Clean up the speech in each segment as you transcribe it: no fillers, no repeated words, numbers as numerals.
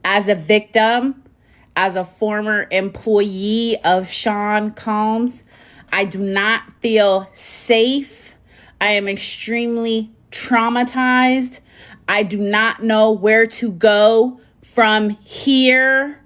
as a victim, as a former employee of Sean Combs, I do not feel safe. I am extremely traumatized. I do not know where to go from here.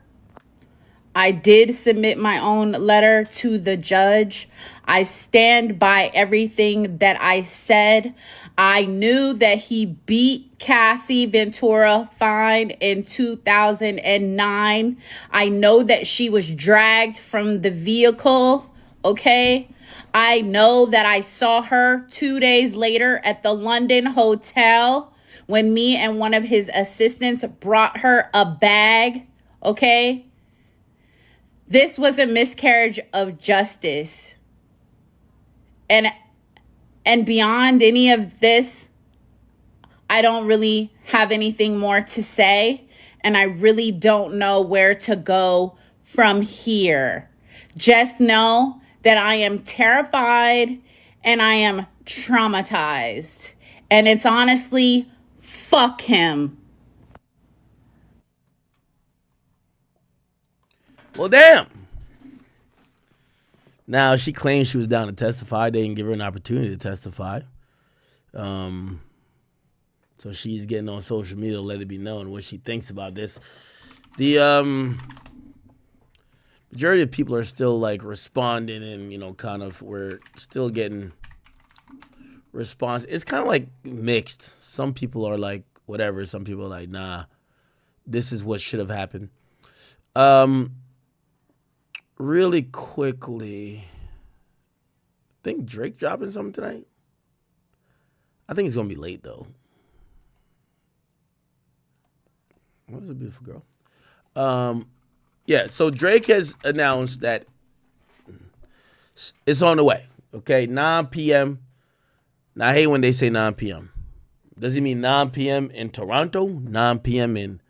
I did submit my own letter to the judge. I stand by everything that I said. I knew that he beat Cassie Ventura fine in 2009. I know that she was dragged from the vehicle, okay? I know that I saw her 2 days later at the London hotel when me and one of his assistants brought her a bag, okay? This was a miscarriage of justice. And beyond any of this, I don't really have anything more to say. And I really don't know where to go from here. Just know that I am terrified and I am traumatized. And it's honestly, fuck him. Well, damn. Now, she claims she was down to testify. They didn't give her an opportunity to testify. So she's getting on social media to let it be known what she thinks about this. The majority of people are still, like, responding and, you know, kind of, we're still getting response. It's kind of, like, mixed. Some people are like, whatever. Some people are like, nah, this is what should have happened. Really quickly, I think Drake dropping something tonight. I think it's going to be late, though. What is a beautiful girl? Yeah, so Drake has announced that it's on the way, okay? 9 p.m. Now, I hate when they say 9 p.m. Does it mean 9 p.m. in Toronto, 9 p.m. in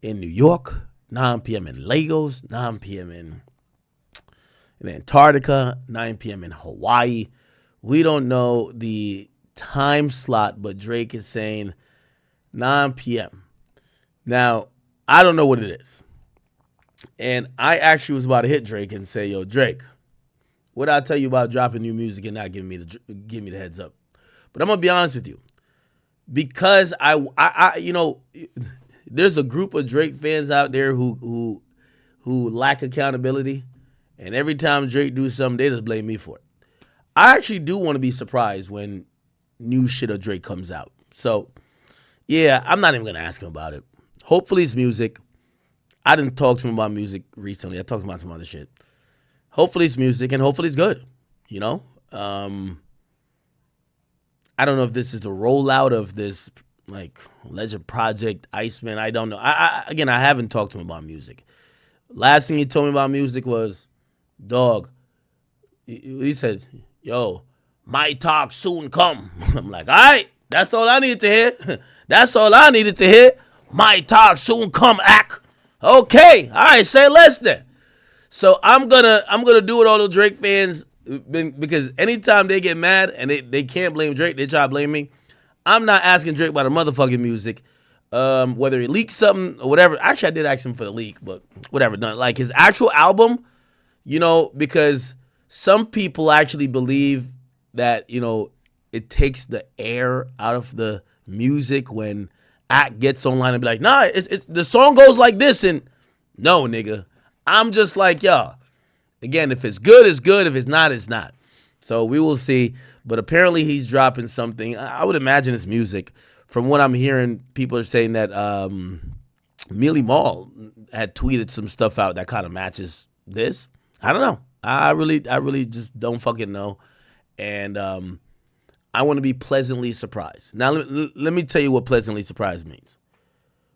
New York, 9 p.m. in Lagos, 9 p.m. in Antarctica, 9 p.m. in Hawaii? We don't know the time slot, but Drake is saying 9 p.m. Now, I don't know what it is. And I actually was about to hit Drake and say, yo, Drake, what did I tell you about dropping new music and not giving me the heads up? But I'm going to be honest with you. Because I you know, there's a group of Drake fans out there who lack accountability. And every time Drake do something, they just blame me for it. I actually do want to be surprised when new shit of Drake comes out. So, yeah, I'm not even going to ask him about it. Hopefully it's music. I didn't talk to him about music recently. I talked about some other shit. Hopefully it's music and hopefully it's good, you know? I don't know if this is the rollout of this, like, Legend Project, Iceman. I don't know. Again, I haven't talked to him about music. Last thing he told me about music was, dog, he said, yo, my talk soon come. I'm like, all right, that's all I needed to hear. That's all I needed to hear. My talk soon come, act. Okay, all right, say less then. So I'm gonna do what all the Drake fans, because anytime they get mad and they can't blame Drake, they try to blame me. I'm not asking Drake about the motherfucking music. Whether he leaked something or whatever. Actually, I did ask him for the leak, but whatever. Done. Like his actual album, you know, because some people actually believe that, you know, it takes the air out of the music when Act gets online and be like, nah, it's the song goes like this. And no, nigga. I'm just like, yo, again, if it's good, it's good. If it's not, it's not. So we will see. But apparently he's dropping something. I would imagine it's music. From what I'm hearing, people are saying that Mealy Mall had tweeted some stuff out that kind of matches this. I don't know. I really just don't fucking know. And I want to be pleasantly surprised. Now, let me tell you what pleasantly surprised means.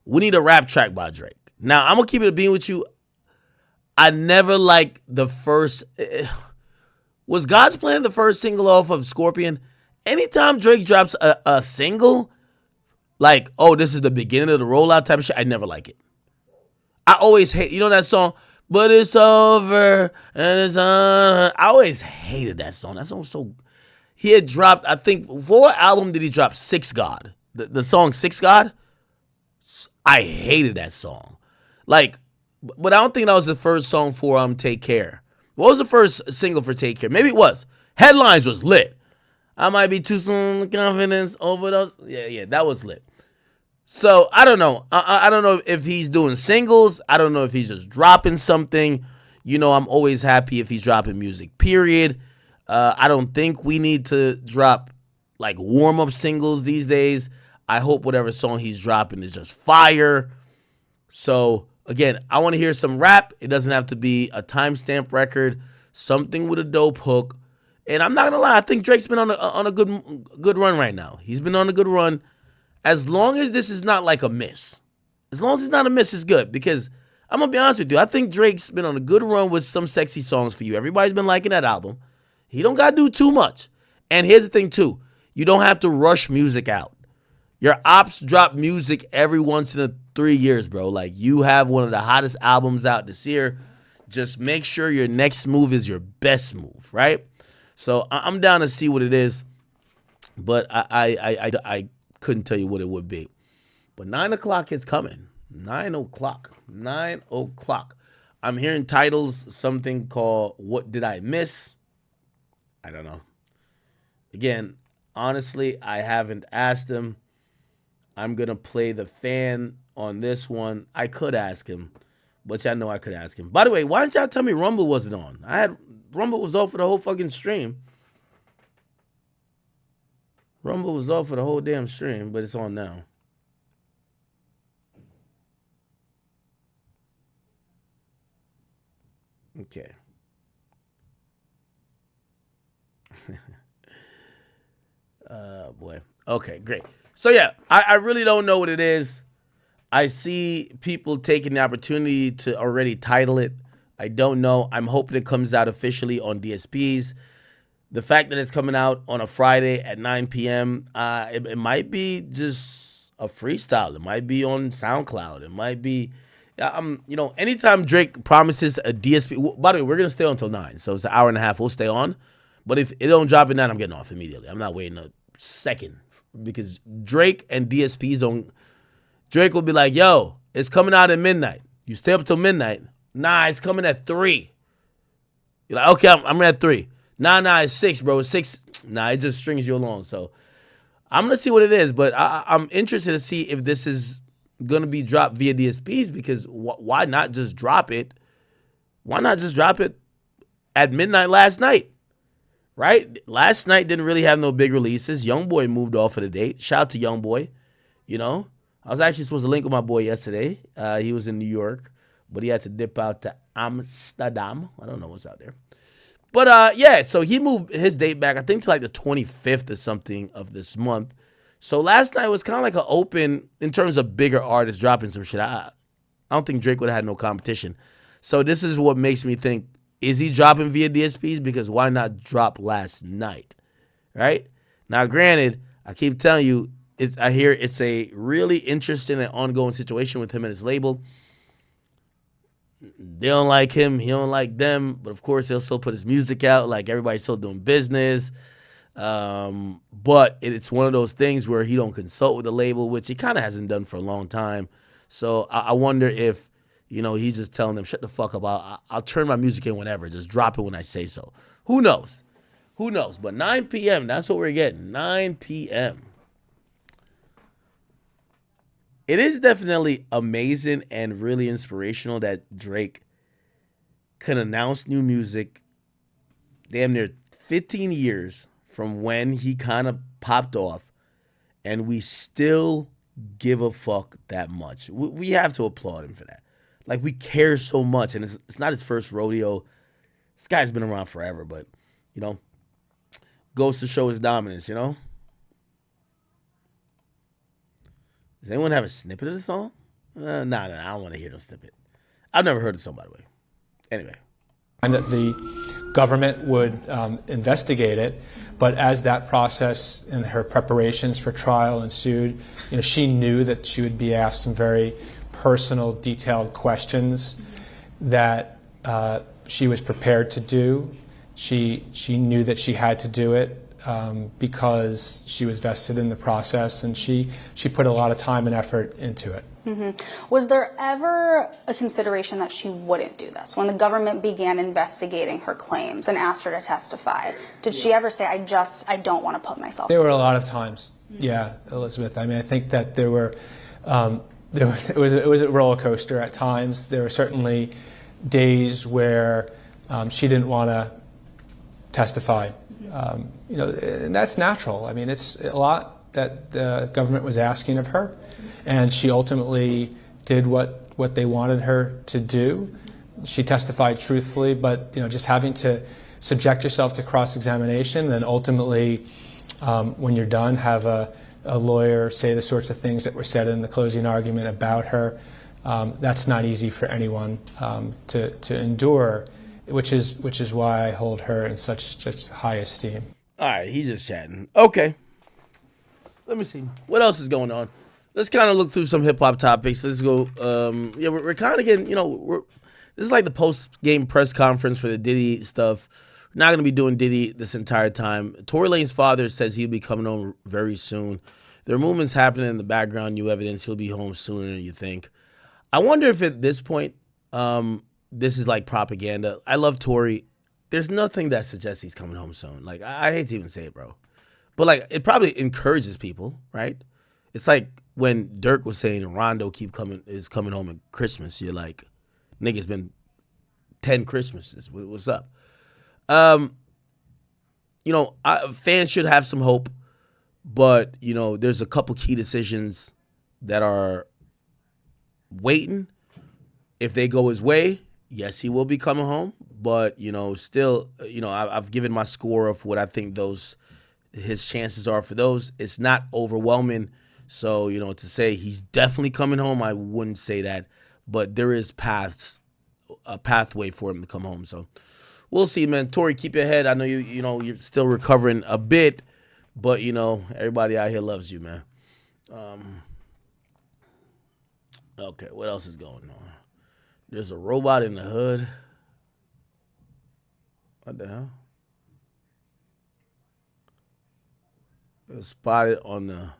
We need a rap track by Drake. Now, I'm going to keep it a bean with you. I never liked the first... Was God's Plan the first single off of Scorpion? Anytime Drake drops a single, like, oh, this is the beginning of the rollout type of shit, I never like it. I always hate... You know that song? But it's over and it's on. I always hated that song. That song was so... He had dropped, I think, for what album did he drop? Six God. The song Six God? I hated that song. Like, but I don't think that was the first song for Take Care. What was the first single for Take Care? Maybe it was. Headlines was lit. I might be too soon, confidence overdose. Yeah, that was lit. So I don't know. I don't know if he's doing singles. I don't know if he's just dropping something. You know, I'm always happy if he's dropping music, period. I don't think we need to drop like warm-up singles these days. I hope whatever song he's dropping is just fire. So again, I want to hear some rap. It doesn't have to be a timestamp record. Something with a dope hook. And I'm not gonna lie, I think Drake's been on a good run right now. He's been on a good run. As long as this is not like a miss. As long as it's not a miss, it's good. Because I'm gonna be honest with you, I think Drake's been on a good run with some sexy songs for you. Everybody's been liking that album. He don't gotta do too much. And here's the thing too, you don't have to rush music out. Your ops drop music every once in a 3 years, bro. Like, you have one of the hottest albums out this year. Just make sure your next move is your best move, right? So I'm down to see what it is, but I couldn't tell you what it would be. But 9 o'clock is coming. 9 o'clock. 9 o'clock. I'm hearing titles, something called What Did I Miss? I don't know. Again, honestly, I haven't asked him. I'm going to play the fan on this one. I could ask him, but y'all know I could ask him. By the way, why didn't y'all tell me Rumble wasn't on? Rumble was off for the whole fucking stream. Rumble was off for the whole damn stream, but it's on now. Okay. Boy. Okay, great. So yeah, I really don't know what it is. I see people taking the opportunity to already title it. I don't know. I'm hoping it comes out officially on DSPs. The fact that it's coming out on a Friday at 9 p.m., it might be just a freestyle. It might be on SoundCloud. It might be, anytime Drake promises a DSP. By the way, we're going to stay on until 9, so it's an hour and a half. We'll stay on. But if it don't drop at 9, I'm getting off immediately. I'm not waiting a second because Drake and DSPs don't. Drake will be like, yo, it's coming out at midnight. You stay up till midnight. Nah, it's coming at 3. You're like, okay, I'm at 3. Nah, it's 6, bro. It's 6. Nah, it just strings you along. So I'm going to see what it is, but I'm interested to see if this is going to be dropped via DSPs because why not just drop it? Why not just drop it at midnight last night? Right? Last night didn't really have no big releases. YoungBoy moved off of the date. Shout out to YoungBoy. You know, I was actually supposed to link with my boy yesterday. He was in New York, but he had to dip out to Amsterdam. I don't know what's out there. But yeah, so he moved his date back, I think, to like the 25th or something of this month. So last night was kind of like an open in terms of bigger artists dropping some shit. I don't think Drake would have had no competition. So this is what makes me think, is he dropping via DSPs? Because why not drop last night, right? Now, granted, I keep telling you, I hear it's a really interesting and ongoing situation with him and his label. They don't like him. He don't like them. But, of course, he'll still put his music out. Like, everybody's still doing business. But it's one of those things where he don't consult with the label, which he kind of hasn't done for a long time. So I wonder if, he's just telling them, shut the fuck up. I'll turn my music in whenever. Just drop it when I say so. Who knows? Who knows? But 9 p.m., that's what we're getting. 9 p.m. It is definitely amazing and really inspirational that Drake can announce new music damn near 15 years from when he kind of popped off, and we still give a fuck that much. We have to applaud him for that. Like, we care so much, and it's not his first rodeo. This guy's been around forever, but, goes to show his dominance, Does anyone have a snippet of the song? Nah, I don't want to hear no snippet. I've never heard the song, by the way. Anyway. And that the government would investigate it, but as that process and her preparations for trial ensued, she knew that she would be asked some very personal, detailed questions that she was prepared to do. She knew that she had to do it. because she was vested in the process, and she put a lot of time and effort into it. Was there ever a consideration that she wouldn't do this? When the government began investigating her claims and asked her to testify, did she ever say, I don't want to put myself? There were a lot of times, yeah, Elizabeth. I mean, I think that there were, it was a roller coaster at times. There were certainly days where she didn't want to testify. And that's natural. I mean, it's a lot that the government was asking of her, and she ultimately did what they wanted her to do. She testified truthfully, but just having to subject yourself to cross-examination, and ultimately, when you're done, have a lawyer say the sorts of things that were said in the closing argument about her. That's not easy for anyone to endure, which is why I hold her in such high esteem. All right, he's just chatting. Okay. Let me see. What else is going on? Let's kind of look through some hip-hop topics. Let's go. We're kind of getting, this is like the post-game press conference for the Diddy stuff. We're not going to be doing Diddy this entire time. Tory Lanez's father says he'll be coming home very soon. There are movements happening in the background, new evidence. He'll be home sooner than you think. I wonder if at this point, this is like propaganda. I love Tory. There's nothing that suggests he's coming home soon. Like, I hate to even say it, bro. But, like, it probably encourages people, right? It's like when Dirk was saying Rondo is coming home at Christmas. You're like, nigga's been 10 Christmases. What's up? Fans should have some hope. But, there's a couple key decisions that are waiting. If they go his way, yes, he will be coming home. But, still, I've given my score of what I think his chances are for those. It's not overwhelming. So, to say he's definitely coming home, I wouldn't say that. But there is a pathway for him to come home. So we'll see, man. Tory, keep your head. I know you're still recovering a bit. But, everybody out here loves you, man. Okay, what else is going on? There's a robot in the hood. What the hell? It was spotted on the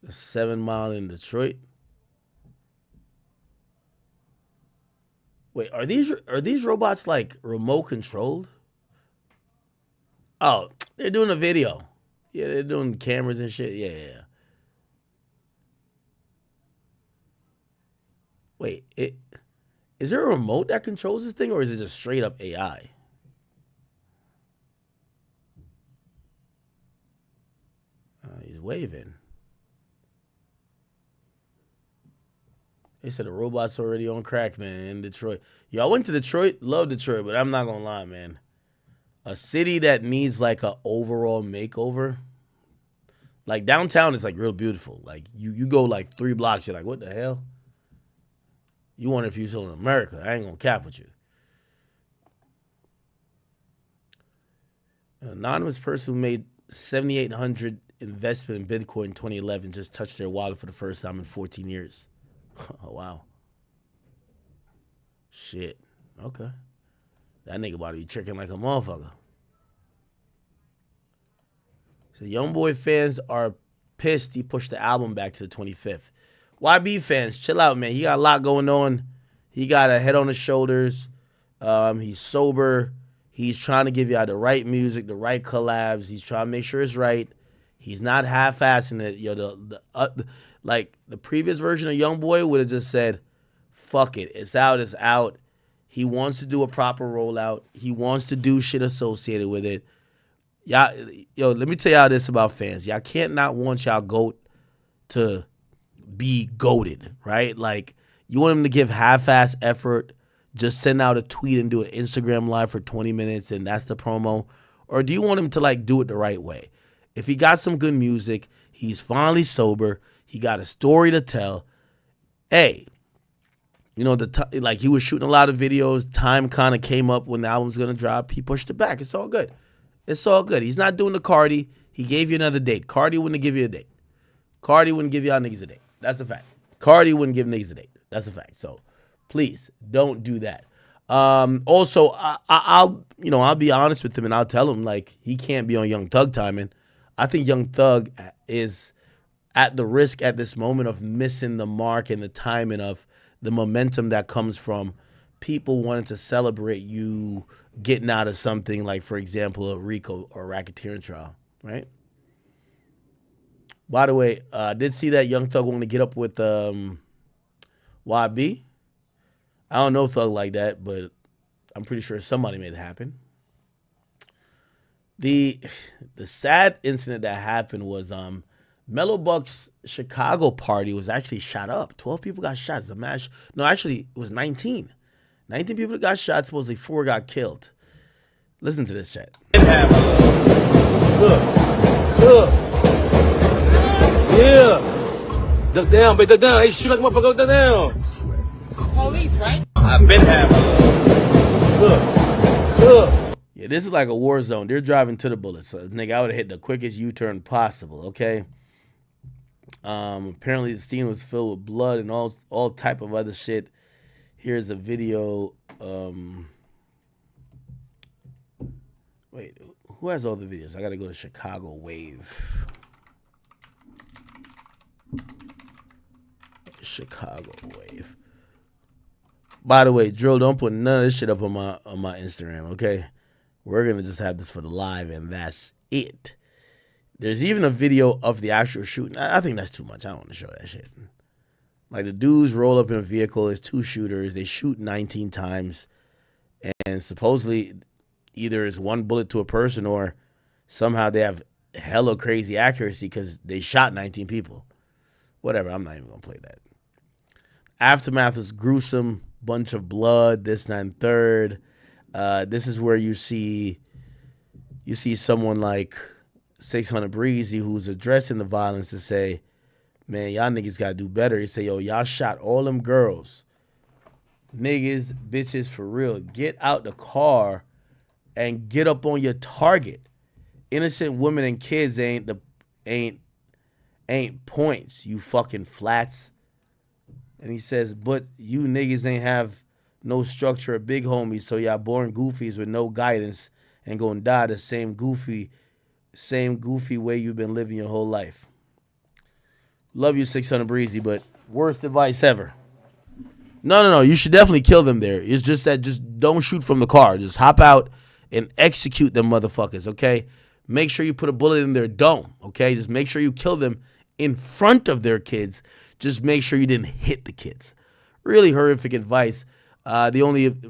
7 Mile in Detroit. Wait, are these robots like remote controlled? Oh, they're doing a video. Yeah, they're doing cameras and shit. Yeah. Wait, is there a remote that controls this thing, or is it just straight up AI? He's waving. They said the robot's already on crack, man, in Detroit. Yo, I went to Detroit. Love Detroit, but I'm not going to lie, man. A city that needs like a overall makeover. Like downtown is like real beautiful. Like you go like 3 blocks, you're like, what the hell? You wonder if you're still in America. I ain't gonna cap with you. An anonymous person who made $7,800 investment in Bitcoin in 2011 just touched their wallet for the first time in 14 years. Oh, wow. Shit. Okay. That nigga about to be tricking like a motherfucker. So YoungBoy fans are pissed he pushed the album back to the 25th. YB fans, chill out, man. He got a lot going on. He got a head on his shoulders. He's sober. He's trying to give y'all the right music, the right collabs. He's trying to make sure it's right. He's not half-assing it. Like the previous version of YoungBoy would have just said, fuck it. It's out, it's out. He wants to do a proper rollout. He wants to do shit associated with it. Y'all, let me tell y'all this about fans. Y'all can't not want y'all GOAT to be goated, right? Like, you want him to give half-ass effort, just send out a tweet and do an Instagram live for 20 minutes and that's the promo? Or do you want him to, like, do it the right way? If he got some good music, he's finally sober, he got a story to tell, hey, he was shooting a lot of videos, time kind of came up when the album's going to drop, he pushed it back. It's all good. It's all good. He's not doing the Cardi. He gave you another date. Cardi wouldn't give you a date. Cardi wouldn't give y'all niggas a date. That's a fact. Cardi wouldn't give niggas a date. That's a fact. So please don't do that. Also, I'll be honest with him and I'll tell him like he can't be on Young Thug timing. I think Young Thug is at the risk at this moment of missing the mark and the timing of the momentum that comes from people wanting to celebrate you getting out of something like, for example, a RICO or racketeering trial, right? By the way, I did see that Young Thug want to get up with YB. I don't know Thug like that, but I'm pretty sure somebody made it happen. The sad incident that happened was Mellow Buck's Chicago party was actually shot up. 12 people got shot. It's a match. No, actually, it was 19. 19 people got shot. Supposedly 4 got killed. Listen to this chat. Look. Yeah. Duck down, baby, duck down. Hey, shoot like a motherfucker, duck down. Police, right? I've been having. Look. Yeah, this is like a war zone. They're driving to the bullets. So, nigga, I would have hit the quickest U-turn possible, okay? Apparently the scene was filled with blood and all type of other shit. Here's a video. Wait, who has all the videos? I gotta go to Chicago Wave. Chicago Wave. By the way, Drill, don't put none of this shit up on my Instagram, okay? We're gonna just have this for the live, and that's it. There's even a video of the actual shooting. I think that's too much. I don't want to show that shit. Like the dudes roll up in a vehicle. There's 2 shooters. They shoot 19 times, and supposedly either it's 1 bullet to a person or somehow they have hella crazy accuracy because they shot 19 people. Whatever. I'm not even gonna play that. Aftermath is gruesome. Bunch of blood. This, that, and third. This is where you see someone like 600 Breezy who's addressing the violence to say, man, y'all niggas gotta do better. He say, yo, y'all shot all them girls. Niggas, bitches, for real. Get out the car and get up on your target. Innocent women and kids ain't points, you fucking flats. And he says, but you niggas ain't have no structure of big homies, so y'all born goofies with no guidance and gonna die the same goofy way you've been living your whole life. Love you, 600 Breezy, but worst advice ever. No. You should definitely kill them there. It's just that just don't shoot from the car. Just hop out and execute them motherfuckers, okay? Make sure you put a bullet in their dome, okay? Just make sure you kill them in front of their kids. Just make sure you didn't hit the kids. Really horrific advice. The only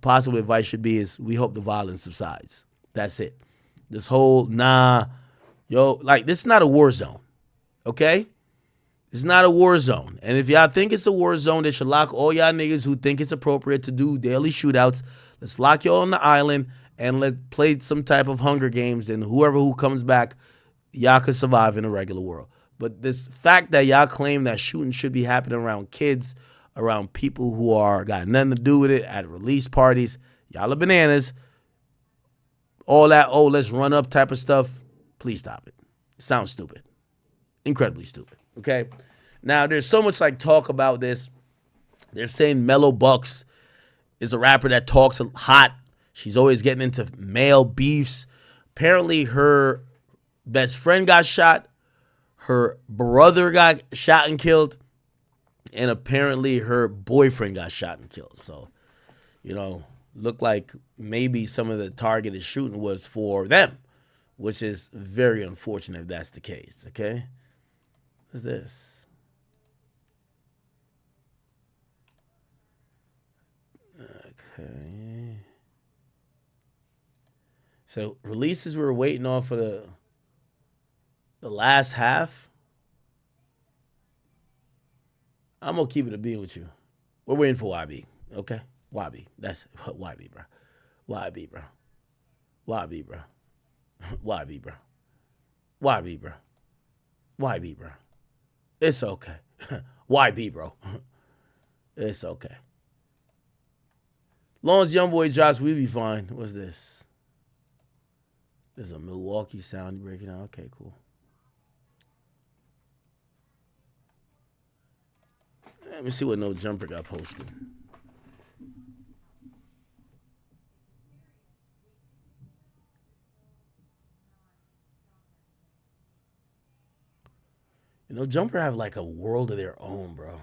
possible advice should be is we hope the violence subsides. That's it. This whole, this is not a war zone, okay? It's not a war zone. And if y'all think it's a war zone, they should lock all y'all niggas who think it's appropriate to do daily shootouts. Let's lock y'all on the island and let's play some type of Hunger Games, and who comes back, y'all could survive in a regular world. But this fact that y'all claim that shooting should be happening around kids, around people who got nothing to do with it, at release parties, y'all are bananas. All that, let's run up type of stuff, please stop it. It sounds stupid. Incredibly stupid, okay? Now, there's so much talk about this. They're saying Mellow Bucks is a rapper that talks hot. She's always getting into male beefs. Apparently, her best friend got shot. Her brother got shot and killed. And apparently, her boyfriend got shot and killed. So, looked like maybe some of the targeted shooting was for them, which is very unfortunate if that's the case, okay? What's this? Okay. So, releases we were waiting on for the last half. I'm going to keep it a bean with you. We're waiting for YB, okay? YB. That's YB, bro. YB, bro. YB, bro. YB, bro. YB, bro. YB, bro. It's okay. YB, bro. It's okay. Long as YoungBoy drops, we be fine. What's this? There's a Milwaukee sound you're breaking out. Okay, cool. Let me see what No Jumper got posted. You know, Jumper have like a world of their own, bro.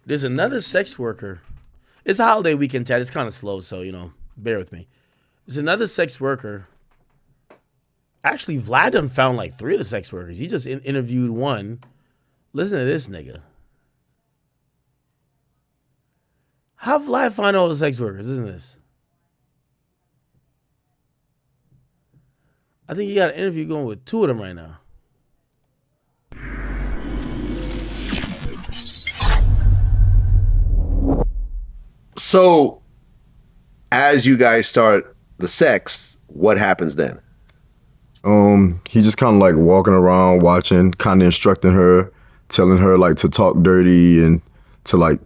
There's another sex worker. It's a holiday weekend, Chad. It's kind of slow, so, you know, bear with me. There's another sex worker. Actually, Vlad done found like 3 of the sex workers. He just interviewed one. Listen to this nigga. How Vlad find all the sex workers, isn't this? I think he got an interview going with 2 of them right now. So, as you guys start the sex, what happens then? He just kind of like walking around, watching, kind of instructing her, telling her like to talk dirty and to like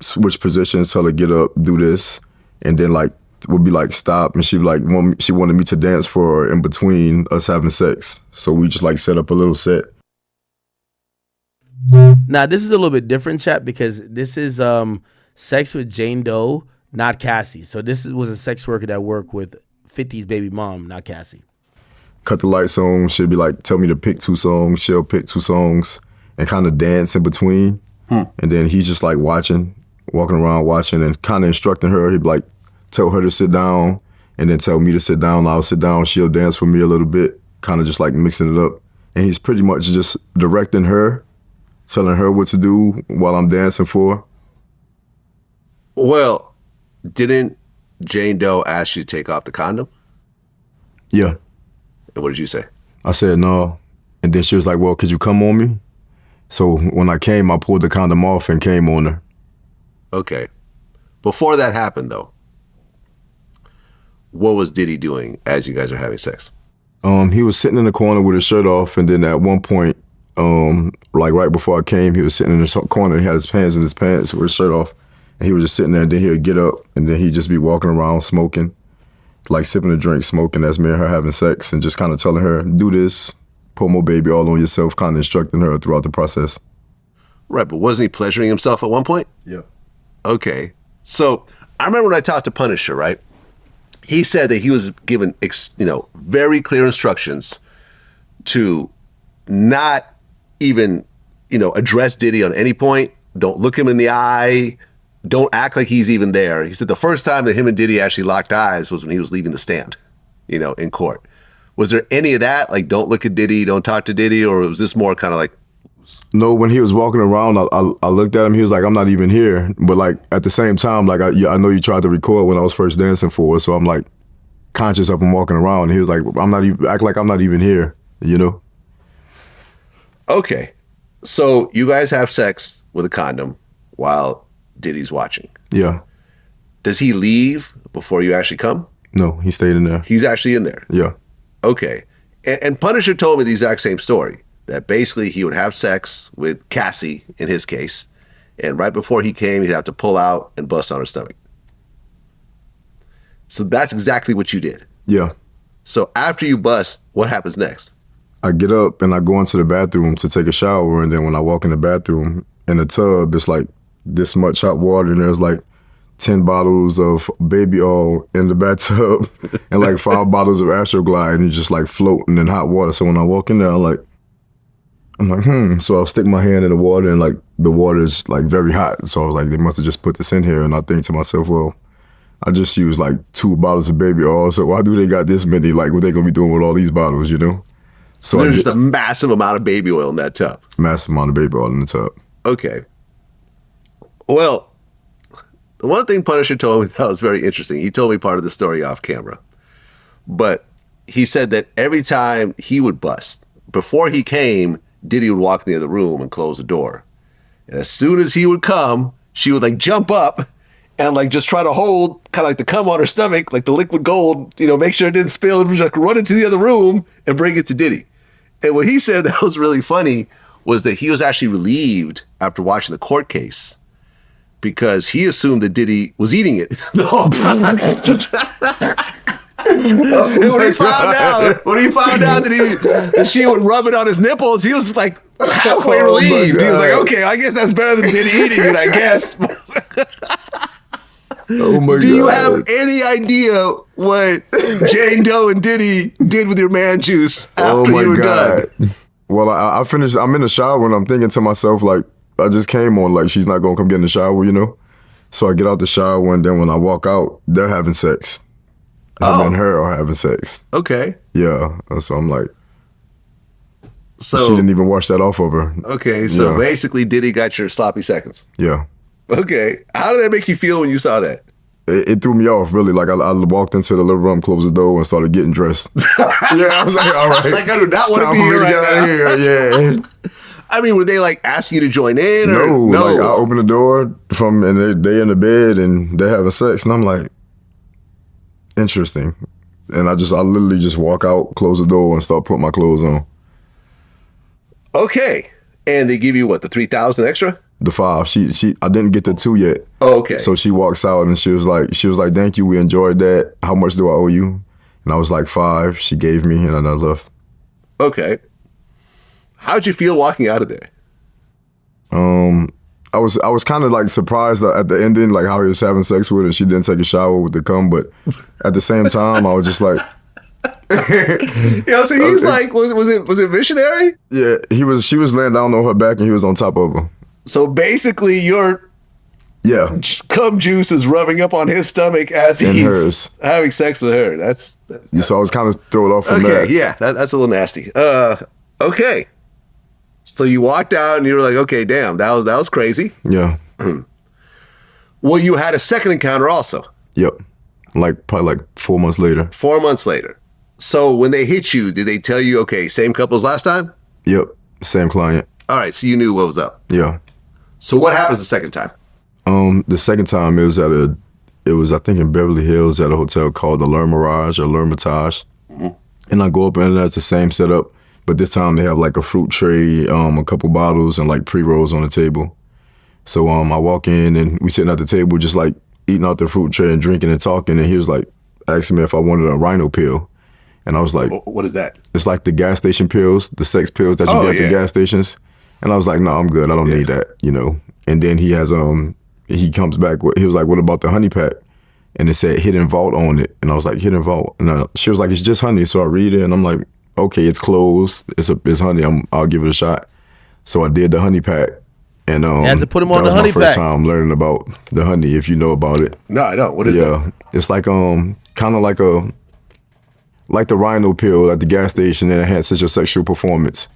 switch positions, tell her get up, do this, and then like would be like stop, and she wanted me to dance for her in between us having sex. So we just like set up a little set. Now this is a little bit different, chat, because this is sex with Jane Doe, not Cassie. So this was a sex worker that worked with 50's baby mom, not Cassie. Cut the lights on. She'll be like, tell me to pick 2 songs. She'll pick 2 songs and kind of dance in between. And then he's just like watching, walking around watching and kind of instructing her. He'd be like, tell her to sit down and then tell me to sit down. I'll sit down. She'll dance for me a little bit, kind of just like mixing it up. And he's pretty much just directing her, telling her what to do while I'm dancing for her. Well, didn't Jane Doe ask you to take off the condom? Yeah. And what did you say? I said no. And then she was like, well, could you come on me? So when I came, I pulled the condom off and came on her. Okay. Before that happened, though, what was Diddy doing as you guys are having sex? He was sitting in the corner with his shirt off, and then at one point, like right before I came, he was sitting in the corner. He had his hands in his pants with his shirt off, and he was just sitting there. And then he would get up, and then he'd just be walking around smoking, like sipping a drink, smoking as me and her having sex, and just kind of telling her, do this, put more baby all on yourself, kind of instructing her throughout the process. Right, but wasn't he pleasuring himself at one point? Yeah. Okay. So I remember when I talked to Punisher, right? He said that he was given, very clear instructions to not even, address Diddy on any point. Don't look him in the eye. Don't act like he's even there. He said the first time that him and Diddy actually locked eyes was when he was leaving the stand, in court. Was there any of that? Like, don't look at Diddy, don't talk to Diddy, or was this more kind of like? No, when he was walking around, I looked at him. He was like, I'm not even here. But like at the same time, like I know you tried to record when I was first dancing for her, so I'm like conscious of him walking around. And he was like, act like I'm not even here, Okay, so you guys have sex with a condom while Diddy's watching. Yeah. Does he leave before you actually come? No, he stayed in there. He's actually in there. Yeah. Okay, and Punisher told me the exact same story. That basically he would have sex with Cassie, in his case, and right before he came, he'd have to pull out and bust on her stomach. So that's exactly what you did. Yeah. So after you bust, what happens next? I get up and I go into the bathroom to take a shower, and then when I walk in the bathroom, in the tub, it's like this much hot water, and there's like 10 bottles of baby oil in the bathtub and like 5 bottles of Astroglide, and it's just like floating in hot water. So when I walk in there, I'm like, So I'll stick my hand in the water, and like the water is like very hot. So I was like, they must have just put this in here. And I think to myself, well, I just used like 2 bottles of baby oil. So why do they got this many? Like, what they gonna be doing with all these bottles, So there's just a massive amount of baby oil in that tub. Massive amount of baby oil in the tub. Okay. Well, the one thing Punisher told me that was very interesting. He told me part of the story off camera. But he said that every time he would bust, before he came, Diddy would walk in the other room and close the door. And as soon as he would come, she would like jump up and like just try to hold kind of like the cum on her stomach, like the liquid gold, make sure it didn't spill, and just like run into the other room and bring it to Diddy. And what he said that was really funny was that he was actually relieved after watching the court case because he assumed that Diddy was eating it the whole time. And when he found out that she would rub it on his nipples, he was like halfway relieved. He was like, okay, I guess that's better than Diddy eating it, I guess. Oh my God. Do you have any idea what Jane Doe and Diddy did with your man juice after you were done? Well, I finished. I'm in the shower and I'm thinking to myself, like, I just came on, like, she's not gonna come get in the shower, you know? So I get out the shower and then when I walk out, they're having sex. Him and her are having sex. Okay. Yeah. So I'm like, so she didn't even wash that off of her. Okay, so basically Diddy got your sloppy seconds. Yeah. Okay. How did that make you feel when you saw that? It threw me off, really. Like, I walked into the living room, closed the door, and started getting dressed. Yeah, I was like, all right. Like, I do not want to be here right now. Yeah. I mean, were they, like, asking you to join in? Or? No. Like, I opened the door, and they in the bed, and they're having sex, and I'm like, interesting. And I literally just walk out, close the door, and start putting my clothes on. Okay. And they give you, what, the $3,000 extra? The 5. I didn't get the 2 yet. Oh, okay. So she walks out and she was like, thank you, we enjoyed that. How much do I owe you? And I was like, 5. She gave me, and then I left. Okay. How'd you feel walking out of there? I was kind of like surprised at the ending, like how he was having sex with her and she didn't take a shower with the cum, but at the same time, I was just like, so he's like, was it missionary? Yeah, she was laying down on her back and he was on top of her. So basically your cum juice is rubbing up on his stomach as he's having sex with her. That's so I was kind of thrown off from that. Yeah, that's a little nasty. Okay. So you walked out and you were like, okay, damn, that was crazy. Yeah. Well, you had a second encounter also. Yep. Probably 4 months later. 4 months later. So when they hit you, did they tell you, okay, same couple as last time? Yep. Same client. All right, so you knew what was up. Yeah. So what happens the second time? The second time it was I think in Beverly Hills at a hotel called the L'Hermitage. Mm-hmm. And I go up and that's the same setup, but this time they have like a fruit tray, a couple bottles and like pre-rolls on the table. So I walk in and we sitting at the table just like eating out the fruit tray and drinking and talking, and he was like asking me if I wanted a rhino pill. And I was like, what is that? It's like the gas station pills, the sex pills that you get at the gas stations. And I was like, no, I'm good. I don't need that, you know. And then he has he comes back he was like, what about the honey pack? And it said hidden vault on it. And I was like, hidden vault. And she was like, it's just honey. So I read it and I'm like, okay, it's closed. It's honey. I'll give it a shot. So I did the honey pack. And you had to put him on the honey pack. That was my first time learning about the honey, if you know about it. No, I don't. What is that? Yeah, it's like kind of like the rhino pill at the gas station that enhances your sexual performance.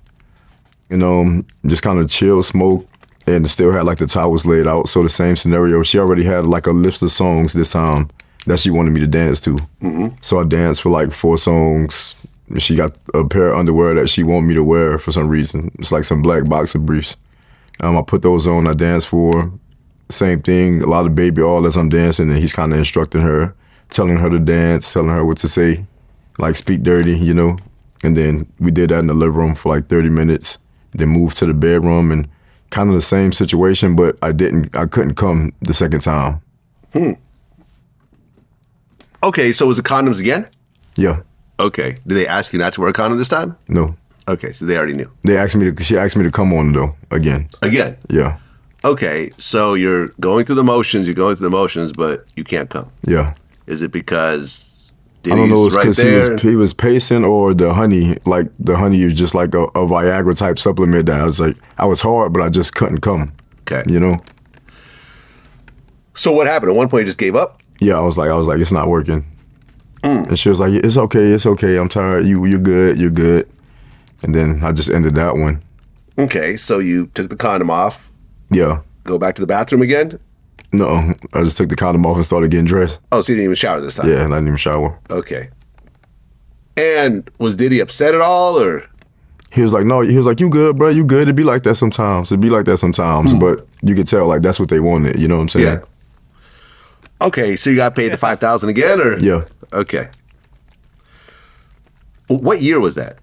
And just kind of chill, smoke, and still had like the towels laid out. So the same scenario. She already had like a list of songs this time that she wanted me to dance to. Mm-hmm. So I danced for like 4 songs. She got a pair of underwear that she wanted me to wear for some reason. It's like some black boxer briefs. I put those on, I danced for her. Same thing, a lot of baby all as I'm dancing, and he's kind of instructing her, telling her to dance, telling her what to say, like speak dirty, you know? And then we did that in the living room for like 30 minutes, then moved to the bedroom and kind of the same situation, but I couldn't come the second time. Okay, so was it condoms again? Yeah. Okay, did they ask you not to wear a condom this time? No. Okay, so they already knew. She asked me to come on though, again. Again? Yeah. Okay, so you're going through the motions, but you can't come. Yeah. Is it because Diddy's I don't know, it's right because there? he was pacing, or the honey, like the honey is just like a Viagra type supplement that I was hard, but I just couldn't come. Okay. You know? So what happened? At one point you just gave up? Yeah, I was like, it's not working. And she was like, it's okay, I'm tired, you're good. And then I just ended that one. Okay, so you took the condom off. Yeah. Go back to the bathroom again? No, I just took the condom off and started getting dressed. Oh, so you didn't even shower this time? Yeah, and I didn't even shower. Okay. And was Diddy upset at all, or? He was like, you good, bro, you good. It'd be like that sometimes. But you could tell, like, that's what they wanted, you know what I'm saying? Yeah. Okay, so you got paid the $5,000 again, or? Yeah. Okay. What year was that?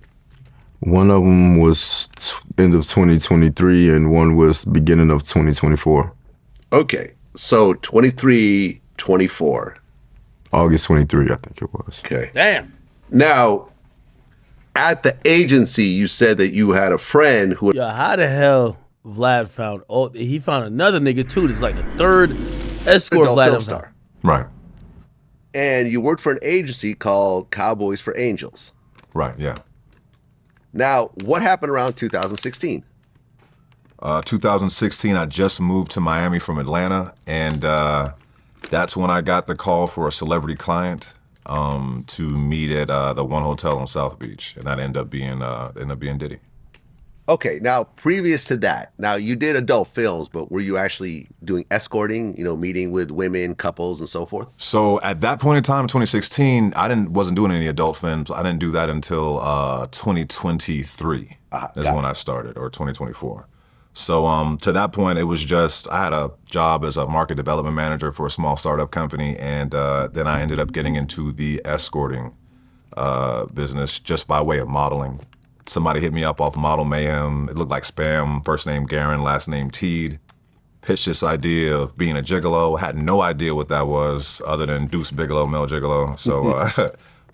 One of them was end of 2023, and one was beginning of 2024. Okay, so 23, 24. August 23, I think it was. Okay. Damn. Now, at the agency, you said that you had a friend who... Yo, how the hell Vlad found... Oh, he found another nigga, too. This is like the third escort Vlad Film star. Right. And you worked for an agency called Cowboys for Angels. Right, yeah. Now, what happened around 2016? 2016, I just moved to Miami from Atlanta, and that's when I got the call for a celebrity client to meet at the one hotel on South Beach, and that ended up being Diddy. Okay, now previous to that, now you did adult films, but were you actually doing escorting, meeting with women, couples, and so forth? So at that point in time, in 2016, wasn't doing any adult films. I didn't do that until 2023 is when I started, or 2024. So to that point, it was just, I had a job as a market development manager for a small startup company, and then I ended up getting into the escorting business just by way of modeling. Somebody hit me up off Model Mayhem. It looked like spam. First name Garen, last name Teed. Pitched this idea of being a gigolo. Had no idea what that was other than Deuce Bigelow, Mel Gigolo. So,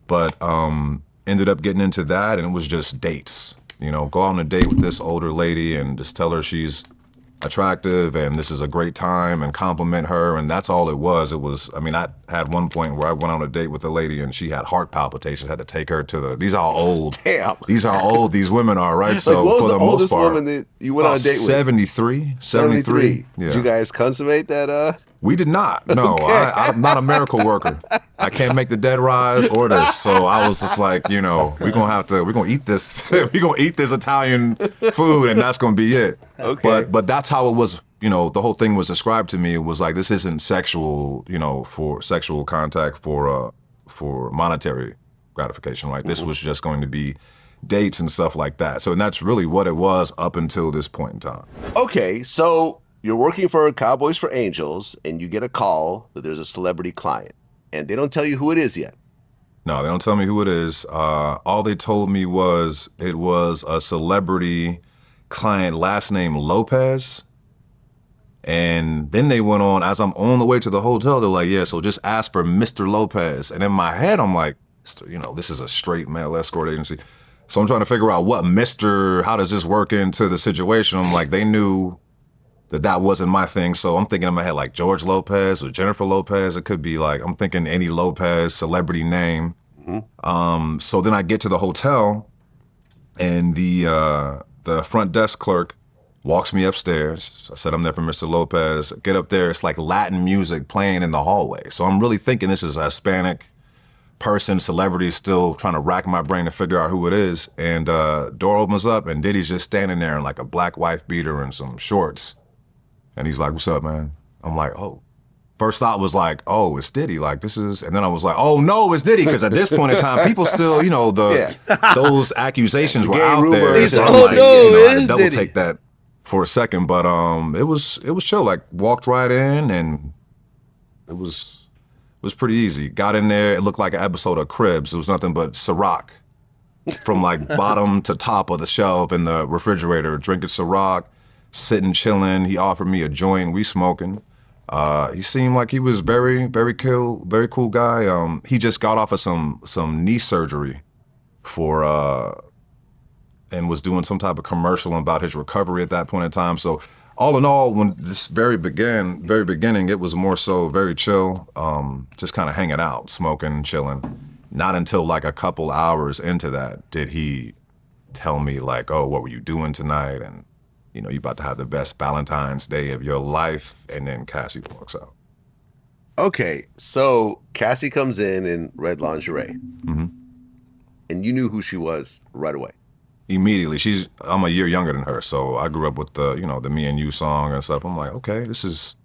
but ended up getting into that, and it was just dates. Go on a date with this older lady and just tell her she's attractive and this is a great time and compliment her, and that's all it was. I had one point where I went on a date with a lady and she had heart palpitations. I had to take her to these are old. Damn. These are old, these women are, right? So what was for the most oldest part, woman that you went on a date with? 73. 73. Yeah. Did you guys consummate that? We did not. No, Okay. I'm not a miracle worker. I can't make the dead rise or this. So I was just like, we're gonna eat this. We're gonna eat this Italian food, and that's gonna be it. Okay. But that's how it was. The whole thing was described to me. It was like, this isn't sexual. For sexual contact for monetary gratification. Like this was just going to be dates and stuff like that. So, and that's really what it was up until this point in time. Okay, so you're working for Cowboys for Angels, and you get a call that there's a celebrity client, and they don't tell you who it is yet. No, they don't tell me who it is. All they told me was it was a celebrity client, last name Lopez. And then they went on, as I'm on the way to the hotel, they're like, yeah, so just ask for Mr. Lopez. And in my head, I'm like, this is a straight male escort agency. So I'm trying to figure out how does this work into the situation? I'm like, they knew that wasn't my thing. So I'm thinking in my head, like George Lopez or Jennifer Lopez. It could be like, I'm thinking any Lopez celebrity name. Mm-hmm. So then I get to the hotel, and the front desk clerk walks me upstairs. I said, I'm there for Mr. Lopez. Get up there, it's like Latin music playing in the hallway. So I'm really thinking this is a Hispanic person, celebrity, still trying to rack my brain to figure out who it is. And door opens up, and Diddy's just standing there in like a black wife beater and some shorts. And he's like, what's up, man? I'm like, oh. First thought was like, oh, it's Diddy. Like, this is, and then I was like, oh no, it's Diddy. Because at this point in time, people still, those accusations were out there. So I'm like, I had to double take that for a second. But it was chill. Like, walked right in, and it was pretty easy. Got in there, it looked like an episode of Cribs. It was nothing but Ciroc from like bottom to top of the shelf in the refrigerator, drinking Ciroc, sitting, chilling. He offered me a joint, we smoking. He seemed like he was very, very cool guy. He just got off of some knee surgery and was doing some type of commercial about his recovery at that point in time. So all in all, when this very beginning, it was more so very chill, just kind of hanging out, smoking, chilling. Not until like a couple hours into that did he tell me like, oh, what were you doing tonight? And you're about to have the best Valentine's Day of your life. And then Cassie walks out. Okay, so Cassie comes in red lingerie. Mm-hmm. And you knew who she was right away. Immediately. I'm a year younger than her, so I grew up with the Me and You song and stuff. I'm like, okay, this is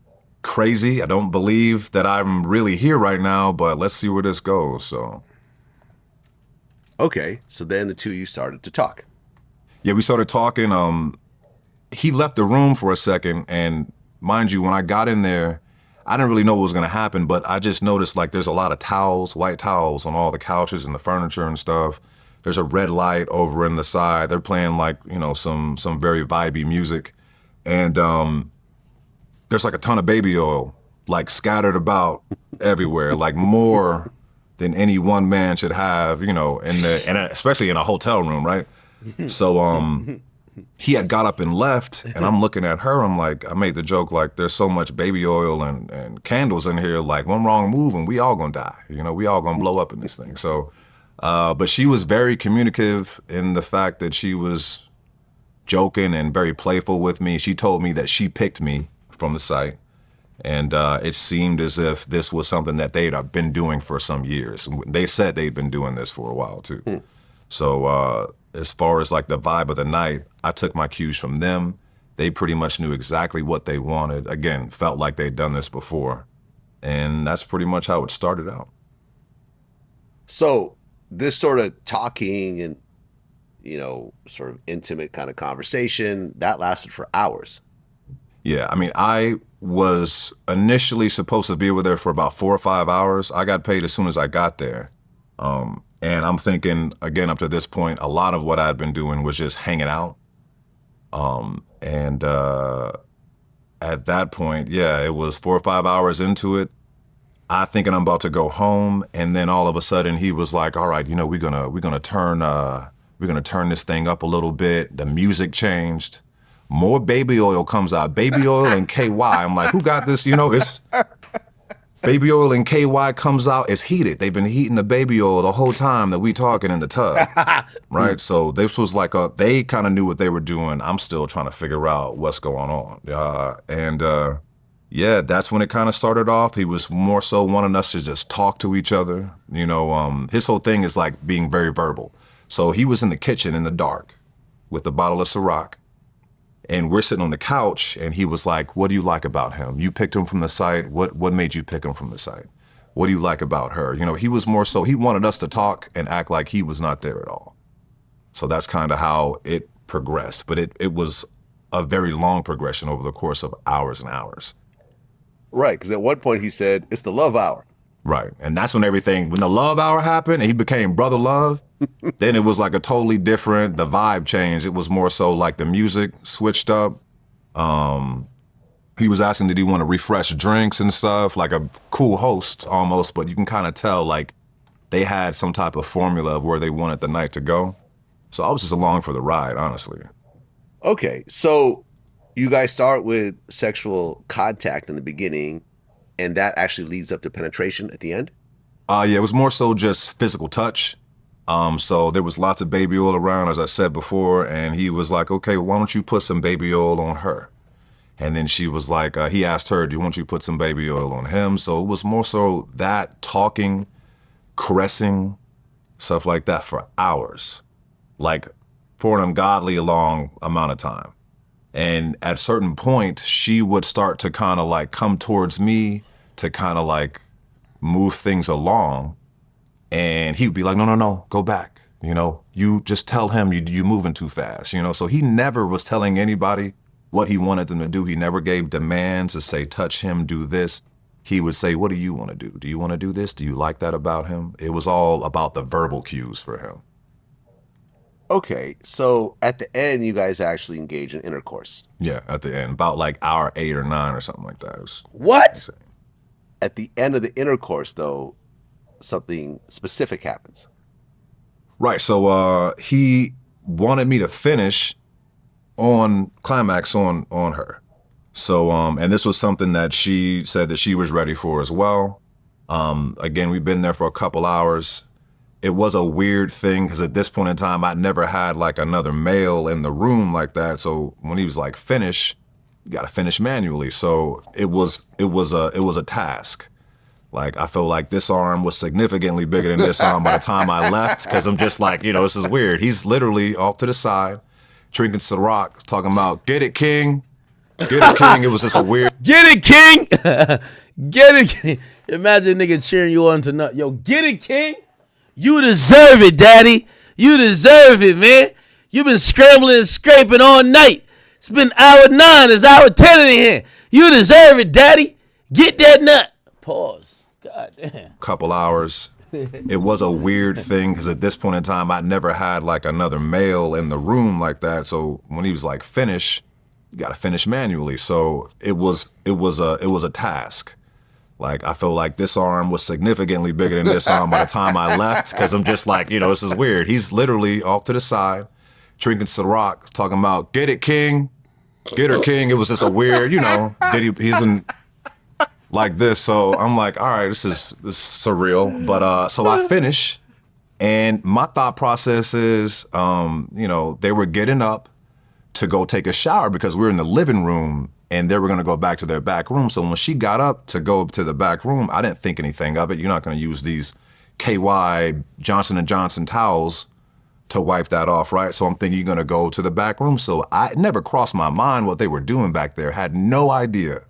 crazy. I don't believe that I'm really here right now, but let's see where this goes. So. Okay, so then the two of you started to talk. Yeah, we started talking. He left the room for a second, and mind you, when I got in there, I didn't really know what was gonna happen, but I just noticed like there's a lot of towels, white towels on all the couches and the furniture and stuff. There's a red light over in the side. They're playing like, some very vibey music. And there's like a ton of baby oil, like scattered about everywhere, like more than any one man should have, and especially in a hotel room, right? So he had got up and left, and I'm looking at her. I'm like, I made the joke like, there's so much baby oil and candles in here. Like, one wrong move and we all gonna die. You know, we all gonna blow up in this thing. So, but she was very communicative in the fact that she was joking and very playful with me. She told me that she picked me from the site. And it seemed as if this was something that they'd been doing for some years. They said they'd been doing this for a while too. So as far as like the vibe of the night, I took my cues from them. They pretty much knew exactly what they wanted. Again, felt like they'd done this before. And that's pretty much how it started out. So this sort of talking and, you know, sort of intimate kind of conversation, that lasted for hours. Yeah, I mean, I was initially supposed to be over there for about 4 or 5 hours. I got paid as soon as I got there. And I'm thinking, again, up to this point, a lot of what I'd been doing was just hanging out. At that point, yeah, it was 4 or 5 hours into it. I thinking I'm about to go home, and then all of a sudden he was like, "All right, you know, we're gonna turn this thing up a little bit." The music changed. More baby oil comes out. Baby oil and KY. I'm like, who got this? You know, it's baby oil and KY comes out. It's heated. They've been heating the baby oil the whole time that we talking in the tub, right? So this was like they kind of knew what they were doing. I'm still trying to figure out what's going on. Yeah, that's when it kind of started off. He was more so wanting us to just talk to each other. You know, his whole thing is like being very verbal. So he was in the kitchen in the dark with a bottle of Ciroc. And we're sitting on the couch, and he was like, "What do you like about him? You picked him from the site. What made you pick him from the site? What do you like about her?" You know, he was more so, he wanted us to talk and act like he was not there at all. So that's kind of how it progressed. But it was a very long progression over the course of hours and hours. Right, because at one point he said, "It's the love hour." Right, and that's when when the love hour happened and he became Brother Love, then it was like a totally different, the vibe changed. It was more so like the music switched up. He was asking, did he want to refresh drinks and stuff, like a cool host almost, but you can kind of tell like they had some type of formula of where they wanted the night to go. So I was just along for the ride, honestly. Okay, so you guys start with sexual contact in the beginning, and that actually leads up to penetration at the end? Yeah, it was more so just physical touch. So there was lots of baby oil around, as I said before, and he was like, "Okay, why don't you put some baby oil on her?" And then she was like, he asked her, "Do you want you to put some baby oil on him?" So it was more so that talking, caressing, stuff like that for hours, like for an ungodly long amount of time. And at a certain point, she would start to kind of like come towards me to kind of like move things along. And he would be like, no, go back. You know, you just tell him you're moving too fast, you know? So he never was telling anybody what he wanted them to do. He never gave demands to say, touch him, do this. He would say, what do you want to do? Do you want to do this? Do you like that about him? It was all about the verbal cues for him. Okay, so at the end, you guys actually engage in intercourse. Yeah, at the end, about like hour 8 or 9 or something like that. It was What? insane. At the end of the intercourse, though, something specific happens. Right, so he wanted me to finish on climax on her. So, and this was something that she said that she was ready for as well. Again, we've been there for a couple hours. It was a weird thing because at this point in time, I'd never had like another male in the room like that. So when he was like, finish, you got to finish manually. So it was a task. Like, I feel like this arm was significantly bigger than this arm by the time I left, because I'm just like, you know, this is weird. He's literally off to the side, drinking Ciroc, talking about, get it, king. Get it, king. It was just a weird. Get it, king. Get it, king. Imagine a nigga cheering you on to nut. Yo, get it, king. You deserve it, daddy. You deserve it, man. You've been scrambling and scraping all night. It's been hour 9. It's hour 10 in here. You deserve it, daddy. Get that nut. Pause. God damn. Couple hours. It was a weird thing because at this point in time, I'd never had like another male in the room like that. So when he was like, finish, you got to finish manually. So it was a task. Like, I feel like this arm was significantly bigger than this arm by the time I left, because I'm just like, you know, this is weird. He's literally off to the side, drinking Ciroc, talking about, get it, King. Get her, King. It was just a weird, Diddy, he's in like this. So I'm like, all right, this is surreal. But so I finish, and my thought process is, they were getting up to go take a shower because we were in the living room and they were going to go back to their back room. So when she got up to go to the back room, I didn't think anything of it. You're not going to use these KY Johnson & Johnson towels to wipe that off, right? So I'm thinking you're going to go to the back room. So it never crossed my mind what they were doing back there. Had no idea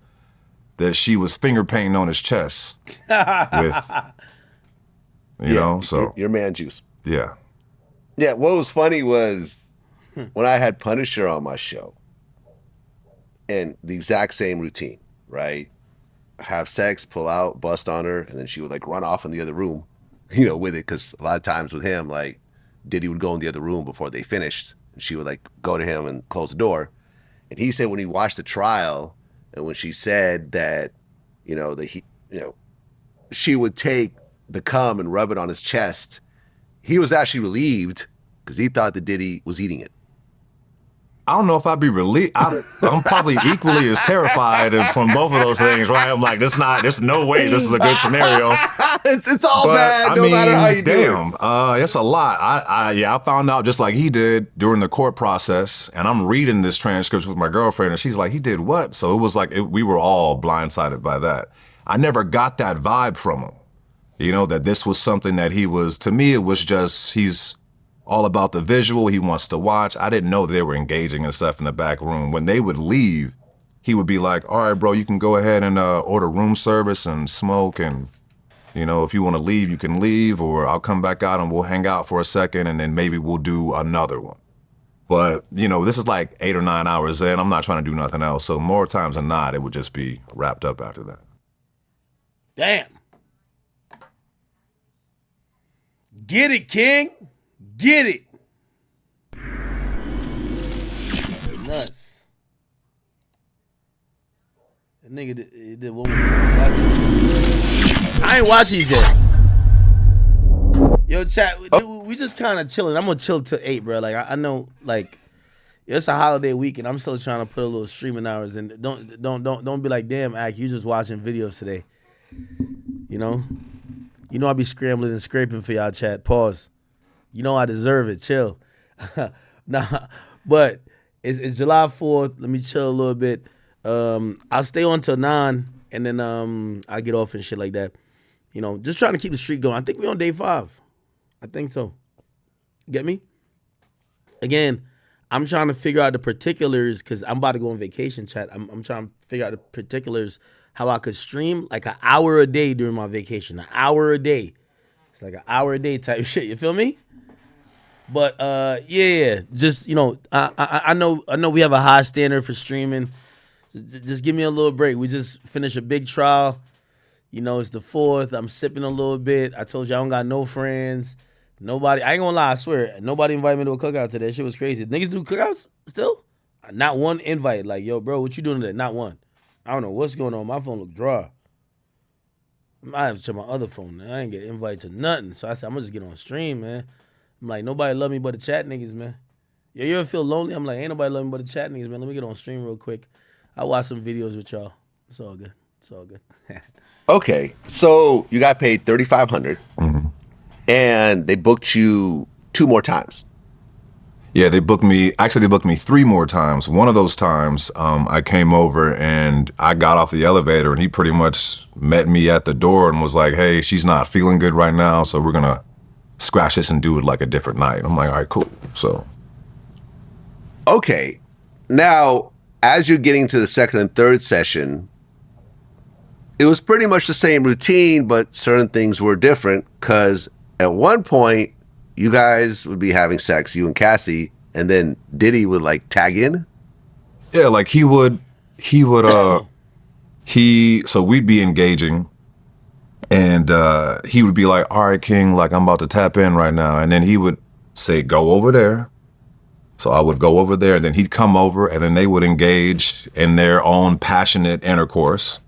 that she was finger painting on his chest with, so. Your man juice. Yeah. Yeah, what was funny was when I had Punisher on my show, and the exact same routine, right? Have sex, pull out, bust on her, and then she would like run off in the other room, with it. Because a lot of times with him, like Diddy would go in the other room before they finished, and she would like go to him and close the door. And he said when he watched the trial, and when she said that, she would take the cum and rub it on his chest, he was actually relieved because he thought that Diddy was eating it. I don't know if I'd be relieved. I'm probably equally as terrified from both of those things, right? I'm like, there's no way this is a good scenario. It's all bad, no matter how you do it. It's a lot. I found out just like he did during the court process, and I'm reading this transcript with my girlfriend, and she's like, he did what? So it was like, we were all blindsided by that. I never got that vibe from him, that this was something that he was, to me, it was just, he's all about the visual. He wants to watch. I didn't know they were engaging and stuff in the back room. When they would leave, he would be like, all right, bro, you can go ahead and order room service and smoke. And, if you want to leave, you can leave, or I'll come back out and we'll hang out for a second and then maybe we'll do another one. But, this is like 8 or 9 hours in. I'm not trying to do nothing else. So more times than not, it would just be wrapped up after that. Damn. Get it, King. Get it. Nuts. That nigga did one more. I ain't watching these yet. Yo, chat, we just kind of chilling. I'm gonna chill till 8, bro. Like I know, like it's a holiday weekend. I'm still trying to put a little streaming hours in. Don't be like, damn, Ak, you just watching videos today. I be scrambling and scraping for y'all, chat. Pause. I deserve it. Chill. Nah, but it's July 4th. Let me chill a little bit. I'll stay on till 9, and then I'll get off and shit like that. Just trying to keep the streak going. I think we're on day 5. I think so. Get me? Again, I'm trying to figure out the particulars because I'm about to go on vacation, chat. I'm trying to figure out the particulars how I could stream like an hour a day during my vacation. An hour a day. It's like an hour a day type shit. You feel me? But just I know we have a high standard for streaming. Just give me a little break. We just finished a big trial. It's the 4th. I'm sipping a little bit. I told you I don't got no friends. Nobody. I ain't gonna lie. I swear, nobody invited me to a cookout today. That shit was crazy. Niggas do cookouts still? Not one invite. Like, yo, bro, what you doing today? Not one. I don't know what's going on. My phone look dry. I have to check my other phone. I ain't get invited to nothing. So I said, I'm gonna just get on stream, man. I'm like, nobody love me but the chat niggas, man. Yo, you ever feel lonely? I'm like, ain't nobody love me but the chat niggas, man. Let me get on stream real quick. I'll watch some videos with y'all. It's all good. It's all good. Okay, so you got paid $3,500, and they booked you 2 more times. Yeah, they booked me 3 more times. One of those times, I came over and I got off the elevator and he pretty much met me at the door and was like, hey, she's not feeling good right now, so we're gonna scratch this and do it like a different night. I'm like, all right, cool. So. Okay, now, as you're getting to the 2nd and 3rd session, it was pretty much the same routine, but certain things were different because at one point, you guys would be having sex, you and Cassie, and then Diddy would like tag in? Yeah, like so we'd be engaging and he would be like, all right, King, like I'm about to tap in right now. And then he would say, go over there. So I would go over there and then he'd come over and then they would engage in their own passionate intercourse,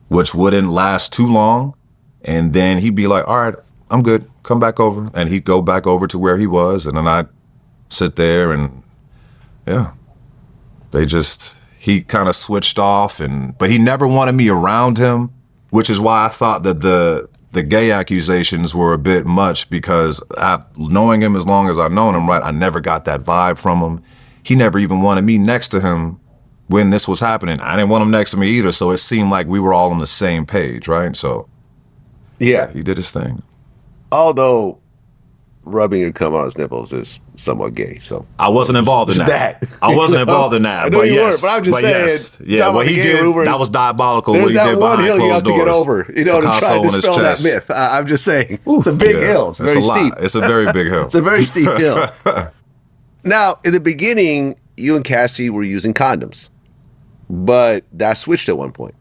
which wouldn't last too long. And then he'd be like, all right, I'm good. Come back over. And he'd go back over to where he was. And then I'd sit there and Yeah. He kind of switched off, but he never wanted me around him, which is why I thought that the gay accusations were a bit much, because knowing him as long as I've known him, right, I never got that vibe from him. He never even wanted me next to him when this was happening. I didn't want him next to me either, so it seemed like we were all on the same page, right? So, Yeah. he did his thing. Although rubbing your cum on his nipples is somewhat gay, so I wasn't involved in that. I wasn't involved in that. I know but you yes, weren't, but I'm just saying. yes. Yeah, what he did, rumors, that was diabolical. There's What he that did one behind hill you have closed to get doors. over. You know, to Picasso try on to his dispel that chest. myth. I'm just saying. It's a big hill. It's very a lot. steep. It's a very big hill. It's a very steep hill. Now, in the beginning, you and Cassie were using condoms, but that switched at one point.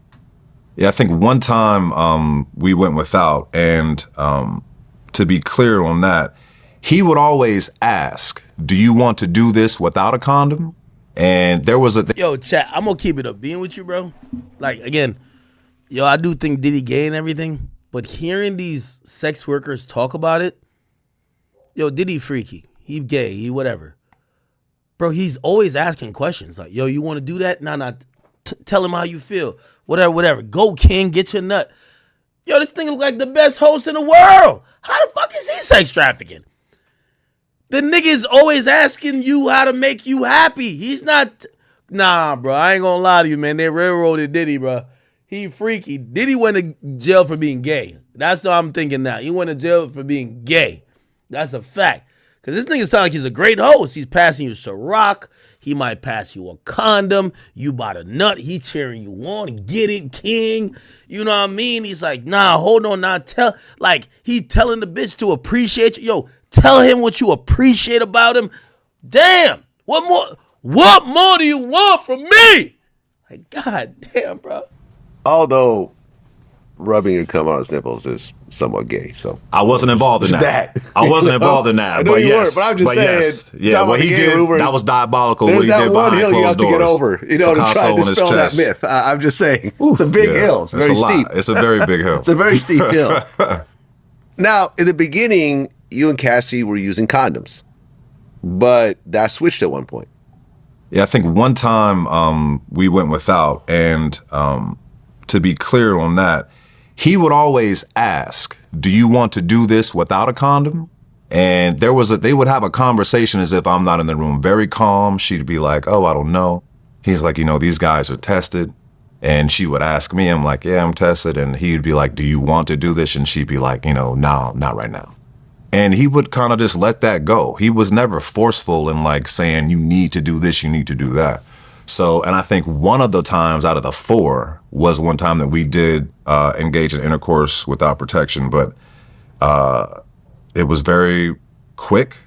Yeah, I think one time we went without, and to be clear on that, he would always ask, do you want to do this without a condom? And there was Yo, chat, I'm gonna keep it up being with you, bro. Like, again, yo, I do think Diddy gay and everything, but hearing these sex workers talk about it, yo, Diddy freaky. He gay, he whatever. Bro, he's always asking questions like, yo, you want to do that? Nah, tell him how you feel. Whatever. Go, King, get your nut. Yo, this thing look like the best host in the world. How the fuck is he sex trafficking? The nigga is always asking you how to make you happy. He's not... Nah, bro, I ain't gonna lie to you, man. They railroaded Diddy, bro. He freaky. Diddy went to jail for being gay. That's what I'm thinking now. He went to jail for being gay. That's a fact. Because this nigga sound like he's a great host. He's passing you Ciroc. He might pass you a condom. You bought a nut. He cheering you on. Get it, King. You know what I mean? He's like, nah, hold on. Nah, he telling the bitch to appreciate you. Yo, tell him what you appreciate about him. Damn. What more do you want from me? Like, god damn, bro. Although rubbing your cum on his nipples is somewhat gay, so I wasn't involved in that. I wasn't involved in that. I know but you yes, weren't, but I'm just saying. Yes. Yeah, what he did, rumors, that was diabolical. There's What he that did one behind hill you have closed to get doors. over, you know, Picasso to try to on his dispel that chest. myth. I'm just saying. It's a big hill. It's very steep. It's a very big hill. It's a very steep hill. Now, in the beginning, you and Cassie were using condoms, but that switched at one point. Yeah, I think one time we went without, and to be clear on that, he would always ask, do you want to do this without a condom? And they would have a conversation as if I'm not in the room, very calm. She'd be like, oh, I don't know. He's like, these guys are tested. And she would ask me, I'm like, yeah, I'm tested. And he'd be like, do you want to do this? And she'd be like, no, not right now. And he would kind of just let that go. He was never forceful in like saying, you need to do this, you need to do that. So, and I think one of the times out of the 4 was one time that we did engage in intercourse without protection, but it was very quick.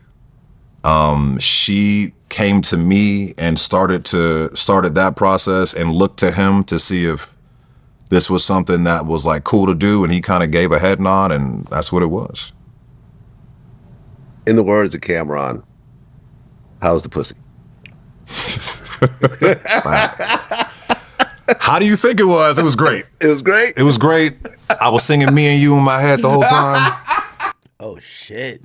She came to me and started that process and looked to him to see if this was something that was like cool to do, and he kind of gave a head nod, and that's what it was. In the words of Cameron, how's the pussy? How do you think it was? It was great. It was great? It was great. I was singing Me and You in my head the whole time. Oh, shit.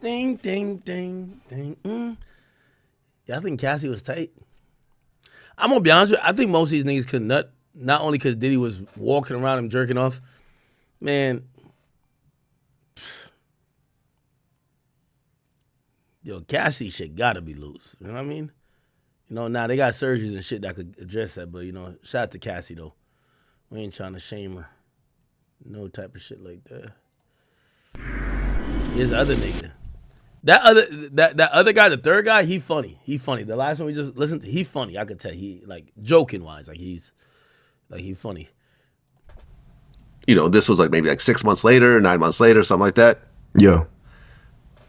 Ding, ding, ding, ding. Yeah, I think Cassie was tight. I'm going to be honest with you. I think most of these niggas could nut, not only because Diddy was walking around him jerking off. Man. Yo, Cassie shit gotta be loose. You know what I mean? Now they got surgeries and shit that could address that, but, shout out to Cassie, though. We ain't trying to shame her. No type of shit like that. Here's the other nigga. That other guy, the third guy, he funny. He funny. The last one we just listened to, he funny. I could tell. He, like, joking-wise, he funny. This was like maybe like 6 months later, 9 months later, something like that. Yeah.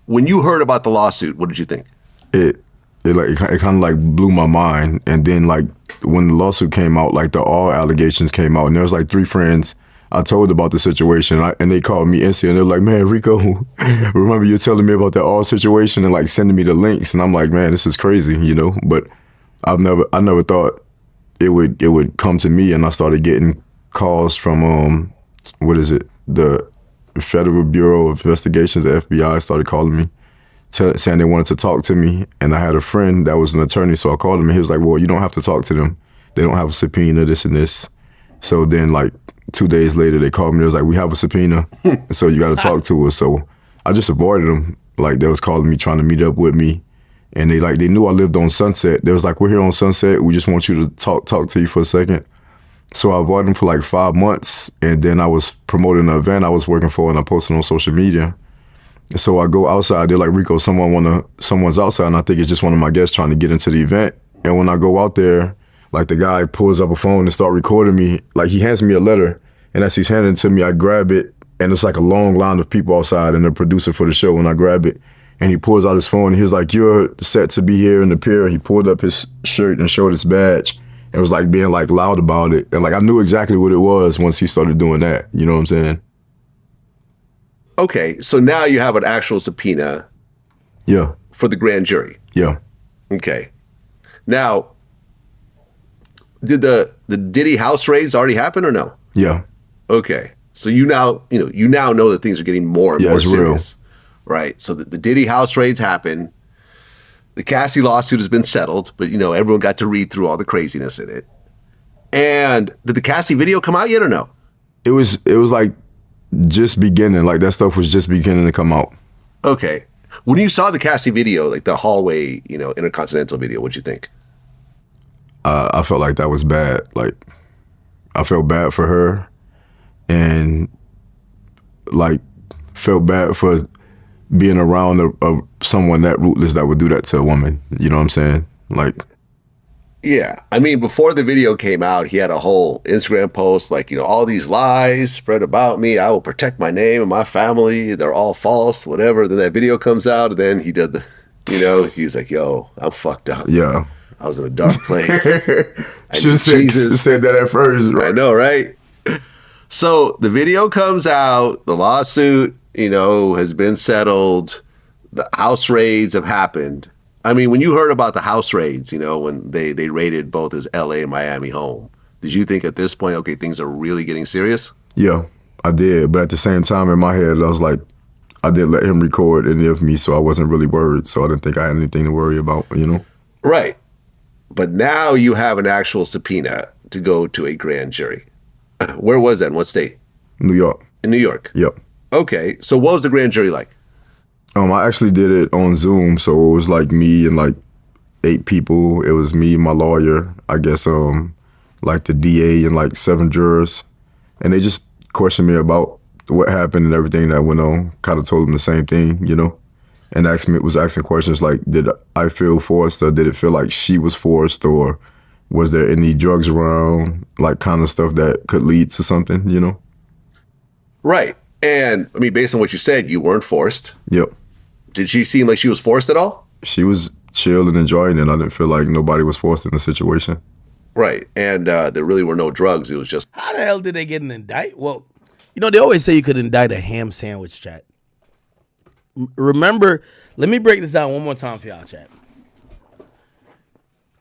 When you heard about the lawsuit, what did you think? It kind of like blew my mind. And then like when the lawsuit came out, like all allegations came out, and there was like 3 friends I told about the situation, and they called me instantly, and they're like, man, Rico, remember you telling me about that all situation and like sending me the links, and I'm like, man, this is crazy, but I never thought it would come to me, and I started getting calls from the Federal Bureau of Investigations, the FBI started calling me, saying they wanted to talk to me. And I had a friend that was an attorney, so I called him and he was like, well, you don't have to talk to them. They don't have a subpoena, this and this. So then like 2 days later, they called me. They was like, we have a subpoena, so you got to talk to us. So I just avoided them. Like they was calling me, trying to meet up with me. And they knew I lived on Sunset. They was like, we're here on Sunset. We just want you to talk to you for a second. So I avoided them for like 5 months. And then I was promoting an event I was working for and I posted on social media. And so I go outside. They're like, Rico, someone's outside. And I think it's just one of my guests trying to get into the event. And when I go out there, like the guy pulls up a phone and start recording me. Like he hands me a letter. And as he's handing it to me, I grab it. And it's like a long line of people outside and the producer for the show. When I grab it, and he pulls out his phone and he was like, you're set to be here in the pier. He pulled up his shirt and showed his badge and was like being like loud about it. And like I knew exactly what it was once he started doing that. You know what I'm saying? Okay, so now you have an actual subpoena. Yeah. For the grand jury. Yeah. Okay. Now, did the Diddy house raids already happen or no? Yeah. Okay. So you now know that things are getting more and more serious. Real. Right. So the Diddy house raids happen. The Cassie lawsuit has been settled, but everyone got to read through all the craziness in it. And did the Cassie video come out yet or no? It was like just beginning. Like that stuff was just beginning to come out. Okay. When you saw the Cassie video, like the hallway, Intercontinental video, what'd you think? I felt like that was bad. Like I felt bad for her and like felt bad for being around someone that ruthless that would do that to a woman. You know what I'm saying? Like, yeah. I mean, before the video came out, he had a whole Instagram post like, all these lies spread about me. I will protect my name and my family. They're all false, whatever. Then that video comes out and then he did he's like, yo, I'm fucked up. Yeah. I was in a dark place. Should have said that at first. Right? I know, right? So the video comes out, the lawsuit, has been settled. The house raids have happened. I mean, when you heard about the house raids, when they raided both his LA and Miami home, did you think at this point, okay, things are really getting serious? Yeah, I did. But at the same time, in my head, I was like, I didn't let him record any of me, so I wasn't really worried. So I didn't think I had anything to worry about, Right. But now you have an actual subpoena to go to a grand jury. Where was that? In what state? New York. In New York? Yep. Okay. So what was the grand jury like? I actually did it on Zoom, so it was like me and like 8 people. It was me, my lawyer, I guess, like the DA and like 7 jurors. And they just questioned me about what happened and everything that went on. Kind of told them the same thing, and was asking questions like, did I feel forced, or did it feel like she was forced, or was there any drugs around, like kind of stuff that could lead to something, Right. And I mean, based on what you said, you weren't forced. Yep. Did she seem like she was forced at all? She was chill and enjoying it. I didn't feel like nobody was forced in the situation. Right. And there really were no drugs. It was just... How the hell did they get an indict? Well, they always say you could indict a ham sandwich, chat. Remember, let me break this down one more time for y'all, chat.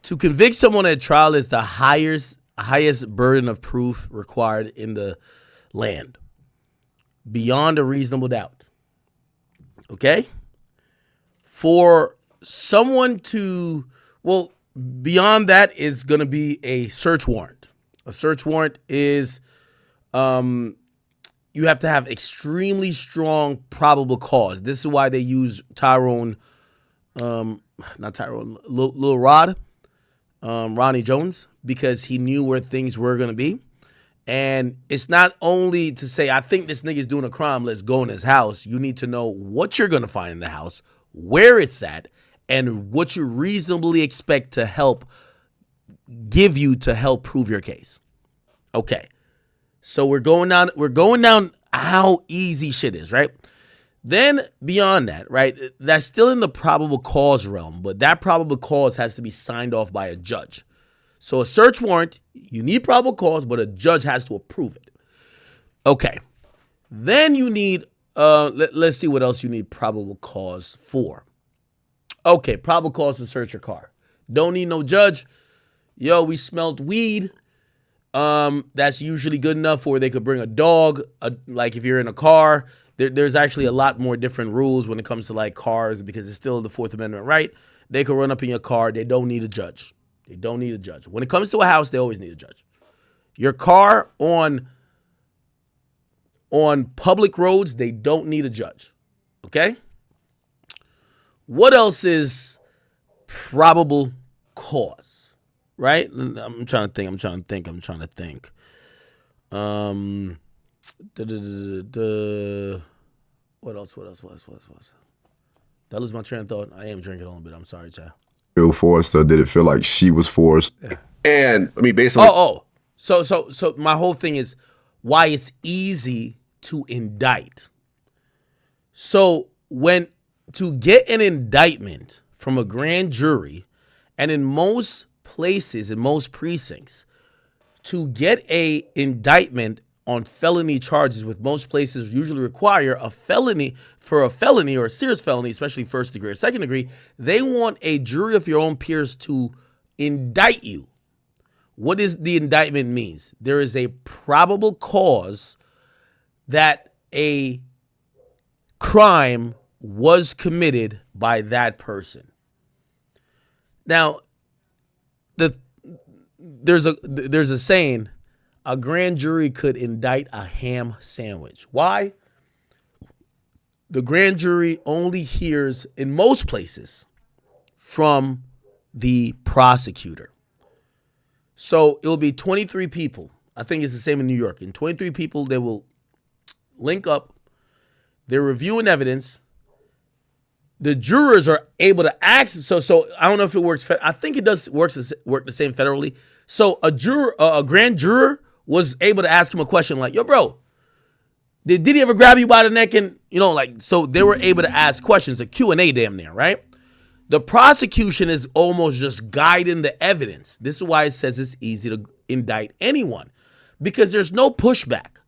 To convict someone at trial is the highest burden of proof required in the land. Beyond a reasonable doubt. Okay? For someone to, beyond that is going to be a search warrant. A search warrant is, you have to have extremely strong probable cause. This is why they use Lil Rod, Ronnie Jones, because he knew where things were going to be. And it's not only to say, I think this nigga's doing a crime, let's go in his house. You need to know what you're going to find in the house, where it's at, and what you reasonably expect to help give you to help prove your case. Okay. So we're going down how easy shit is, right? Then beyond that, right, that's still in the probable cause realm, but that probable cause has to be signed off by a judge. So a search warrant, you need probable cause, but a judge has to approve it. Okay. Then you need, let's see what else you need probable cause for. Okay, probable cause to search your car. Don't need no judge. Yo, we smelled weed. That's usually good enough, or they could bring a dog. Like if you're in a car, there's actually a lot more different rules when it comes to like cars because it's still the Fourth Amendment right. They can run up in your car. They don't need a judge. They don't need a judge. When it comes to a house, they always need a judge. Your car on public roads, they don't need a judge. Okay? What else is probable cause? Right? I'm trying to think. What else? That was my train of thought. I am drinking a little bit. I'm sorry, child. Feel forced, or did it feel like she was forced? And I mean, based on So my whole thing is why it's easy to indict. So to get an indictment from a grand jury, and in most places, in most precincts, to get a indictment on felony charges, with most places usually require a felony for a felony or a serious felony, especially first degree or second degree, they want a jury of your own peers to indict you. What does the indictment means? There is a probable cause that a crime was committed by that person. Now, there's a saying, a grand jury could indict a ham sandwich. Why? The grand jury only hears, in most places, from the prosecutor. So it will be 23 people. I think it's the same in New York. In 23 people, they will link up. They're reviewing evidence. The jurors are able to ask. So I don't know if it works. I think it does work the same federally. So a grand juror was able to ask him a question like, yo, bro, did he ever grab you by the neck? And, so they were able to ask questions, a Q&A damn near, right? The prosecution is almost just guiding the evidence. This is why it says it's easy to indict anyone, because there's no pushback.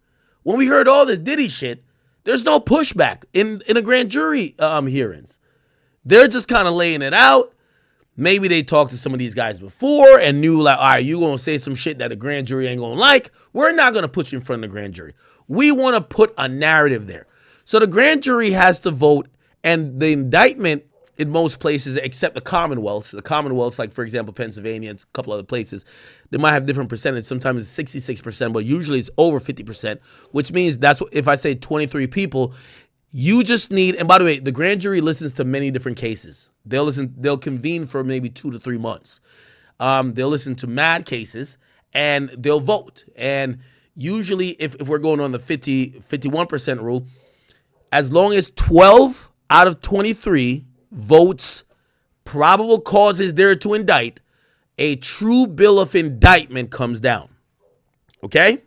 When we heard all this Diddy shit, there's no pushback in a grand jury hearings. They're just kind of laying it out. Maybe they talked to some of these guys before and knew like, all right, you going to say some shit that the grand jury ain't going to like. We're not going to put you in front of the grand jury. We want to put a narrative there. So the grand jury has to vote, and the indictment in most places, except the Commonwealth, like, for example, Pennsylvania and a couple other places, they might have different percentage. Sometimes it's 66%, but usually it's over 50%, which means that's what, if I say 23 people, you just need, and by the way, the grand jury listens to many different cases. They'll convene for maybe 2 to 3 months. They'll listen to mad cases and they'll vote. And usually if we're going on the 51% rule, as long as 12 out of 23 votes probable cause is there to indict, a true bill of indictment comes down. Okay?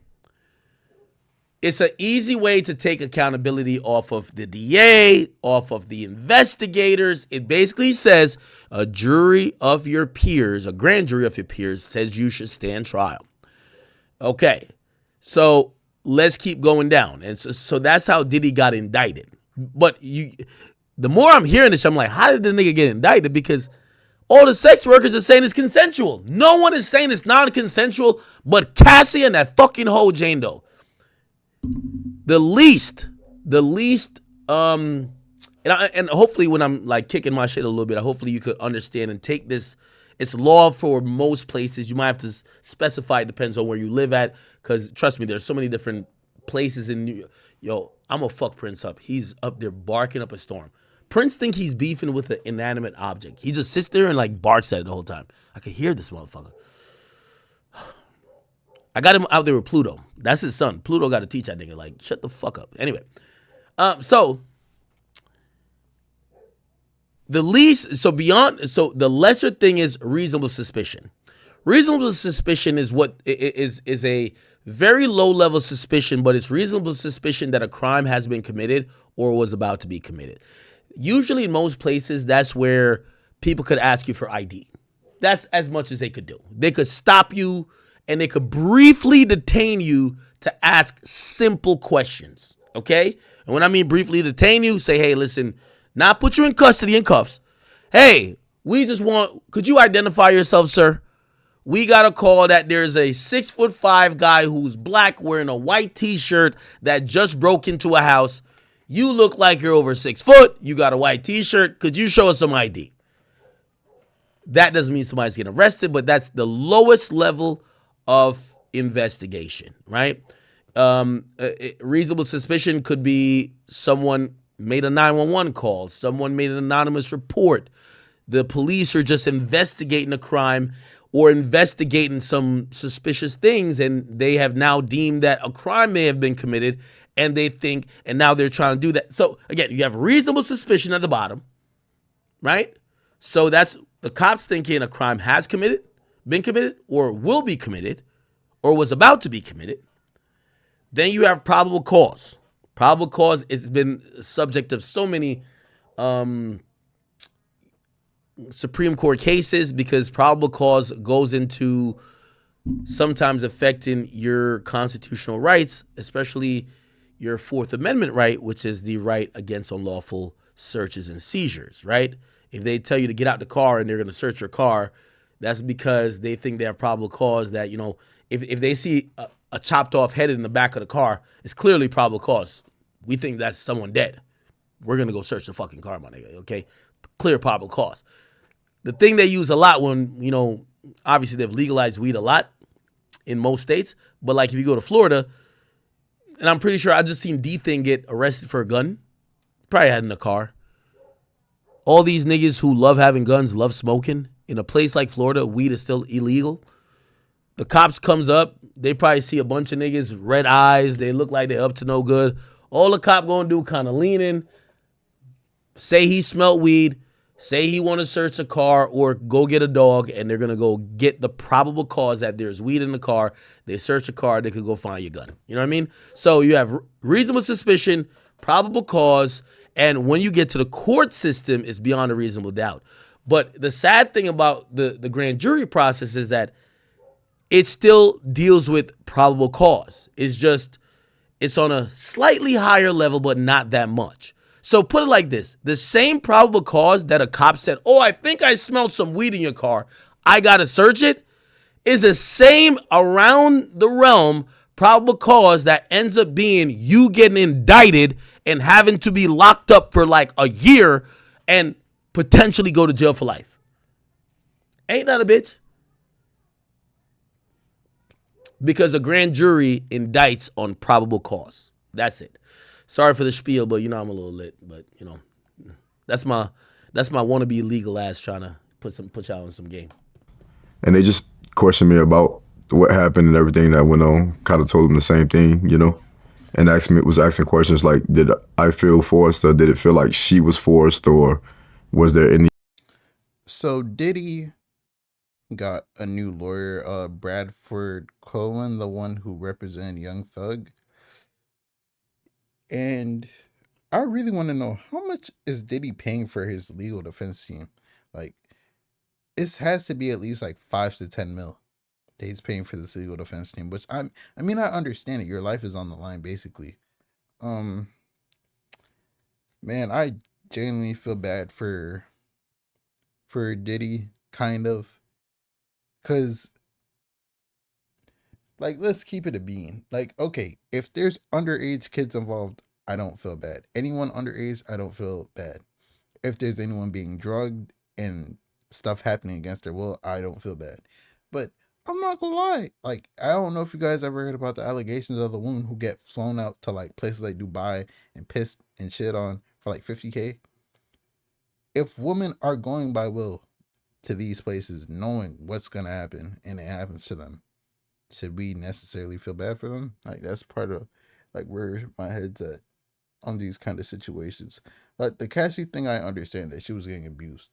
It's an easy way to take accountability off of the DA, off of the investigators. It basically says a jury of your peers, a grand jury of your peers, says you should stand trial. Okay, so let's keep going down. And so that's how Diddy got indicted. But the more I'm hearing this, I'm like, how did the nigga get indicted? Because all the sex workers are saying it's consensual. No one is saying it's non-consensual but Cassie and that fucking hoe Jane Doe. The least, and hopefully when I'm like kicking my shit a little bit, hopefully you could understand and take this. It's law for most places. You might have to specify. It depends on where you live at, because trust me, there's so many different places in New York. Yo, I'm gonna fuck Prince up. He's up there barking up a storm. Prince think he's beefing with an inanimate object. He just sits there and like barks at it the whole time. I can hear this motherfucker. I got him out there with Pluto. That's his son. Pluto got to teach that nigga, like, shut the fuck up. Anyway, so the lesser thing is reasonable suspicion. Reasonable suspicion is what is a very low level suspicion, but it's reasonable suspicion that a crime has been committed or was about to be committed. Usually in most places, that's where people could ask you for ID. That's as much as they could do. They could stop you and they could briefly detain you to ask simple questions, okay? And when I mean briefly detain you, say, hey, listen, not put you in custody in cuffs. Hey, could you identify yourself, sir? We got a call that there's a 6'5" guy who's black wearing a white t-shirt that just broke into a house. You look like you're over 6 foot. You got a white t-shirt. Could you show us some ID? That doesn't mean somebody's getting arrested, but that's the lowest level of investigation, right? Reasonable suspicion could be someone made a 911 call. Someone made an anonymous report. The police are just investigating a crime or investigating some suspicious things, and they have now deemed that a crime may have been committed, and they think, and now they're trying to do that. So again, you have reasonable suspicion at the bottom, right? So that's the cops thinking a crime has been committed, or will be committed, or was about to be committed. Then you have probable cause. Probable cause has been subject of so many Supreme Court cases because probable cause goes into sometimes affecting your constitutional rights, especially your Fourth Amendment right, which is the right against unlawful searches and seizures, right? If they tell you to get out the car and they're going to search your car, that's because they think they have probable cause that, you know, if they see a chopped off head in the back of the car, it's clearly probable cause. We think that's someone dead. We're going to go search the fucking car, my nigga, okay? Clear probable cause. The thing they use a lot when, you know, obviously they've legalized weed a lot in most states, but like if you go to Florida, and I'm pretty sure I just seen D-Thing get arrested for a gun. Probably had in a car. All these niggas who love having guns, love smoking. In a place like Florida, weed is still illegal. The cops comes up. They probably see a bunch of niggas, red eyes. They look like they're up to no good. All the cop gonna do, kind of lean in, say he smelt weed, say he want to search a car or go get a dog, and they're gonna go get the probable cause that there's weed in the car. They search a car, they could go find your gun. You know what I mean? So you have reasonable suspicion, probable cause, and when you get to the court system, it's beyond a reasonable doubt. But the sad thing about the grand jury process is that it still deals with probable cause. It's on a slightly higher level, but not that much. So put it like this. The same probable cause that a cop said, oh, I think I smelled some weed in your car, I got to search it, is the same around the realm probable cause that ends up being you getting indicted and having to be locked up for like a year and potentially go to jail for life. Ain't that a bitch? Because a grand jury indicts on probable cause. That's it. Sorry for the spiel, but you know I'm a little lit. But you know, that's my wannabe legal ass trying to put y'all in some game. And they just questioned me about what happened and everything that went on. Kind of told them the same thing, you know, and was asking questions like, did I feel forced, or did it feel like she was forced, or was there any? So Diddy got a new lawyer, Bradford Cohen, the one who represented Young Thug. And I really want to know, how much is Diddy paying for his legal defense team? Like, this has to be at least like 5 to 10 mil that he's paying for this legal defense team, which I mean, I understand it. Your life is on the line, basically. Man, I genuinely feel bad for Diddy, kind of. Because, like, let's keep it a bean. Like, okay, if there's underage kids involved, I don't feel bad. Anyone underage, I don't feel bad. If there's anyone being drugged and stuff happening against their will, I don't feel bad. But I'm not gonna lie. Like, I don't know if you guys ever heard about the allegations of the women who get flown out to, like, places like Dubai and pissed and shit on for, like, $50K. If women are going by will to these places, knowing what's gonna happen, and it happens to them, should we necessarily feel bad for them? Like, that's part of like where my head's at on these kind of situations. Like the Cassie thing, I understand that she was getting abused,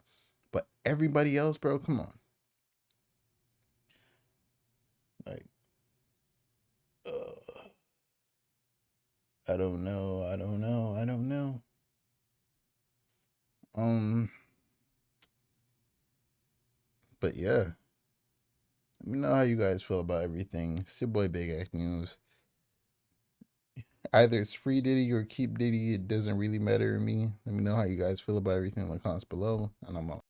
but everybody else, bro, come on. Like, I don't know. But yeah, let me know how you guys feel about everything. It's your boy Big Act News. Either it's free Diddy or keep Diddy. It doesn't really matter to me. Let me know how you guys feel about everything in the comments below, and I'm out.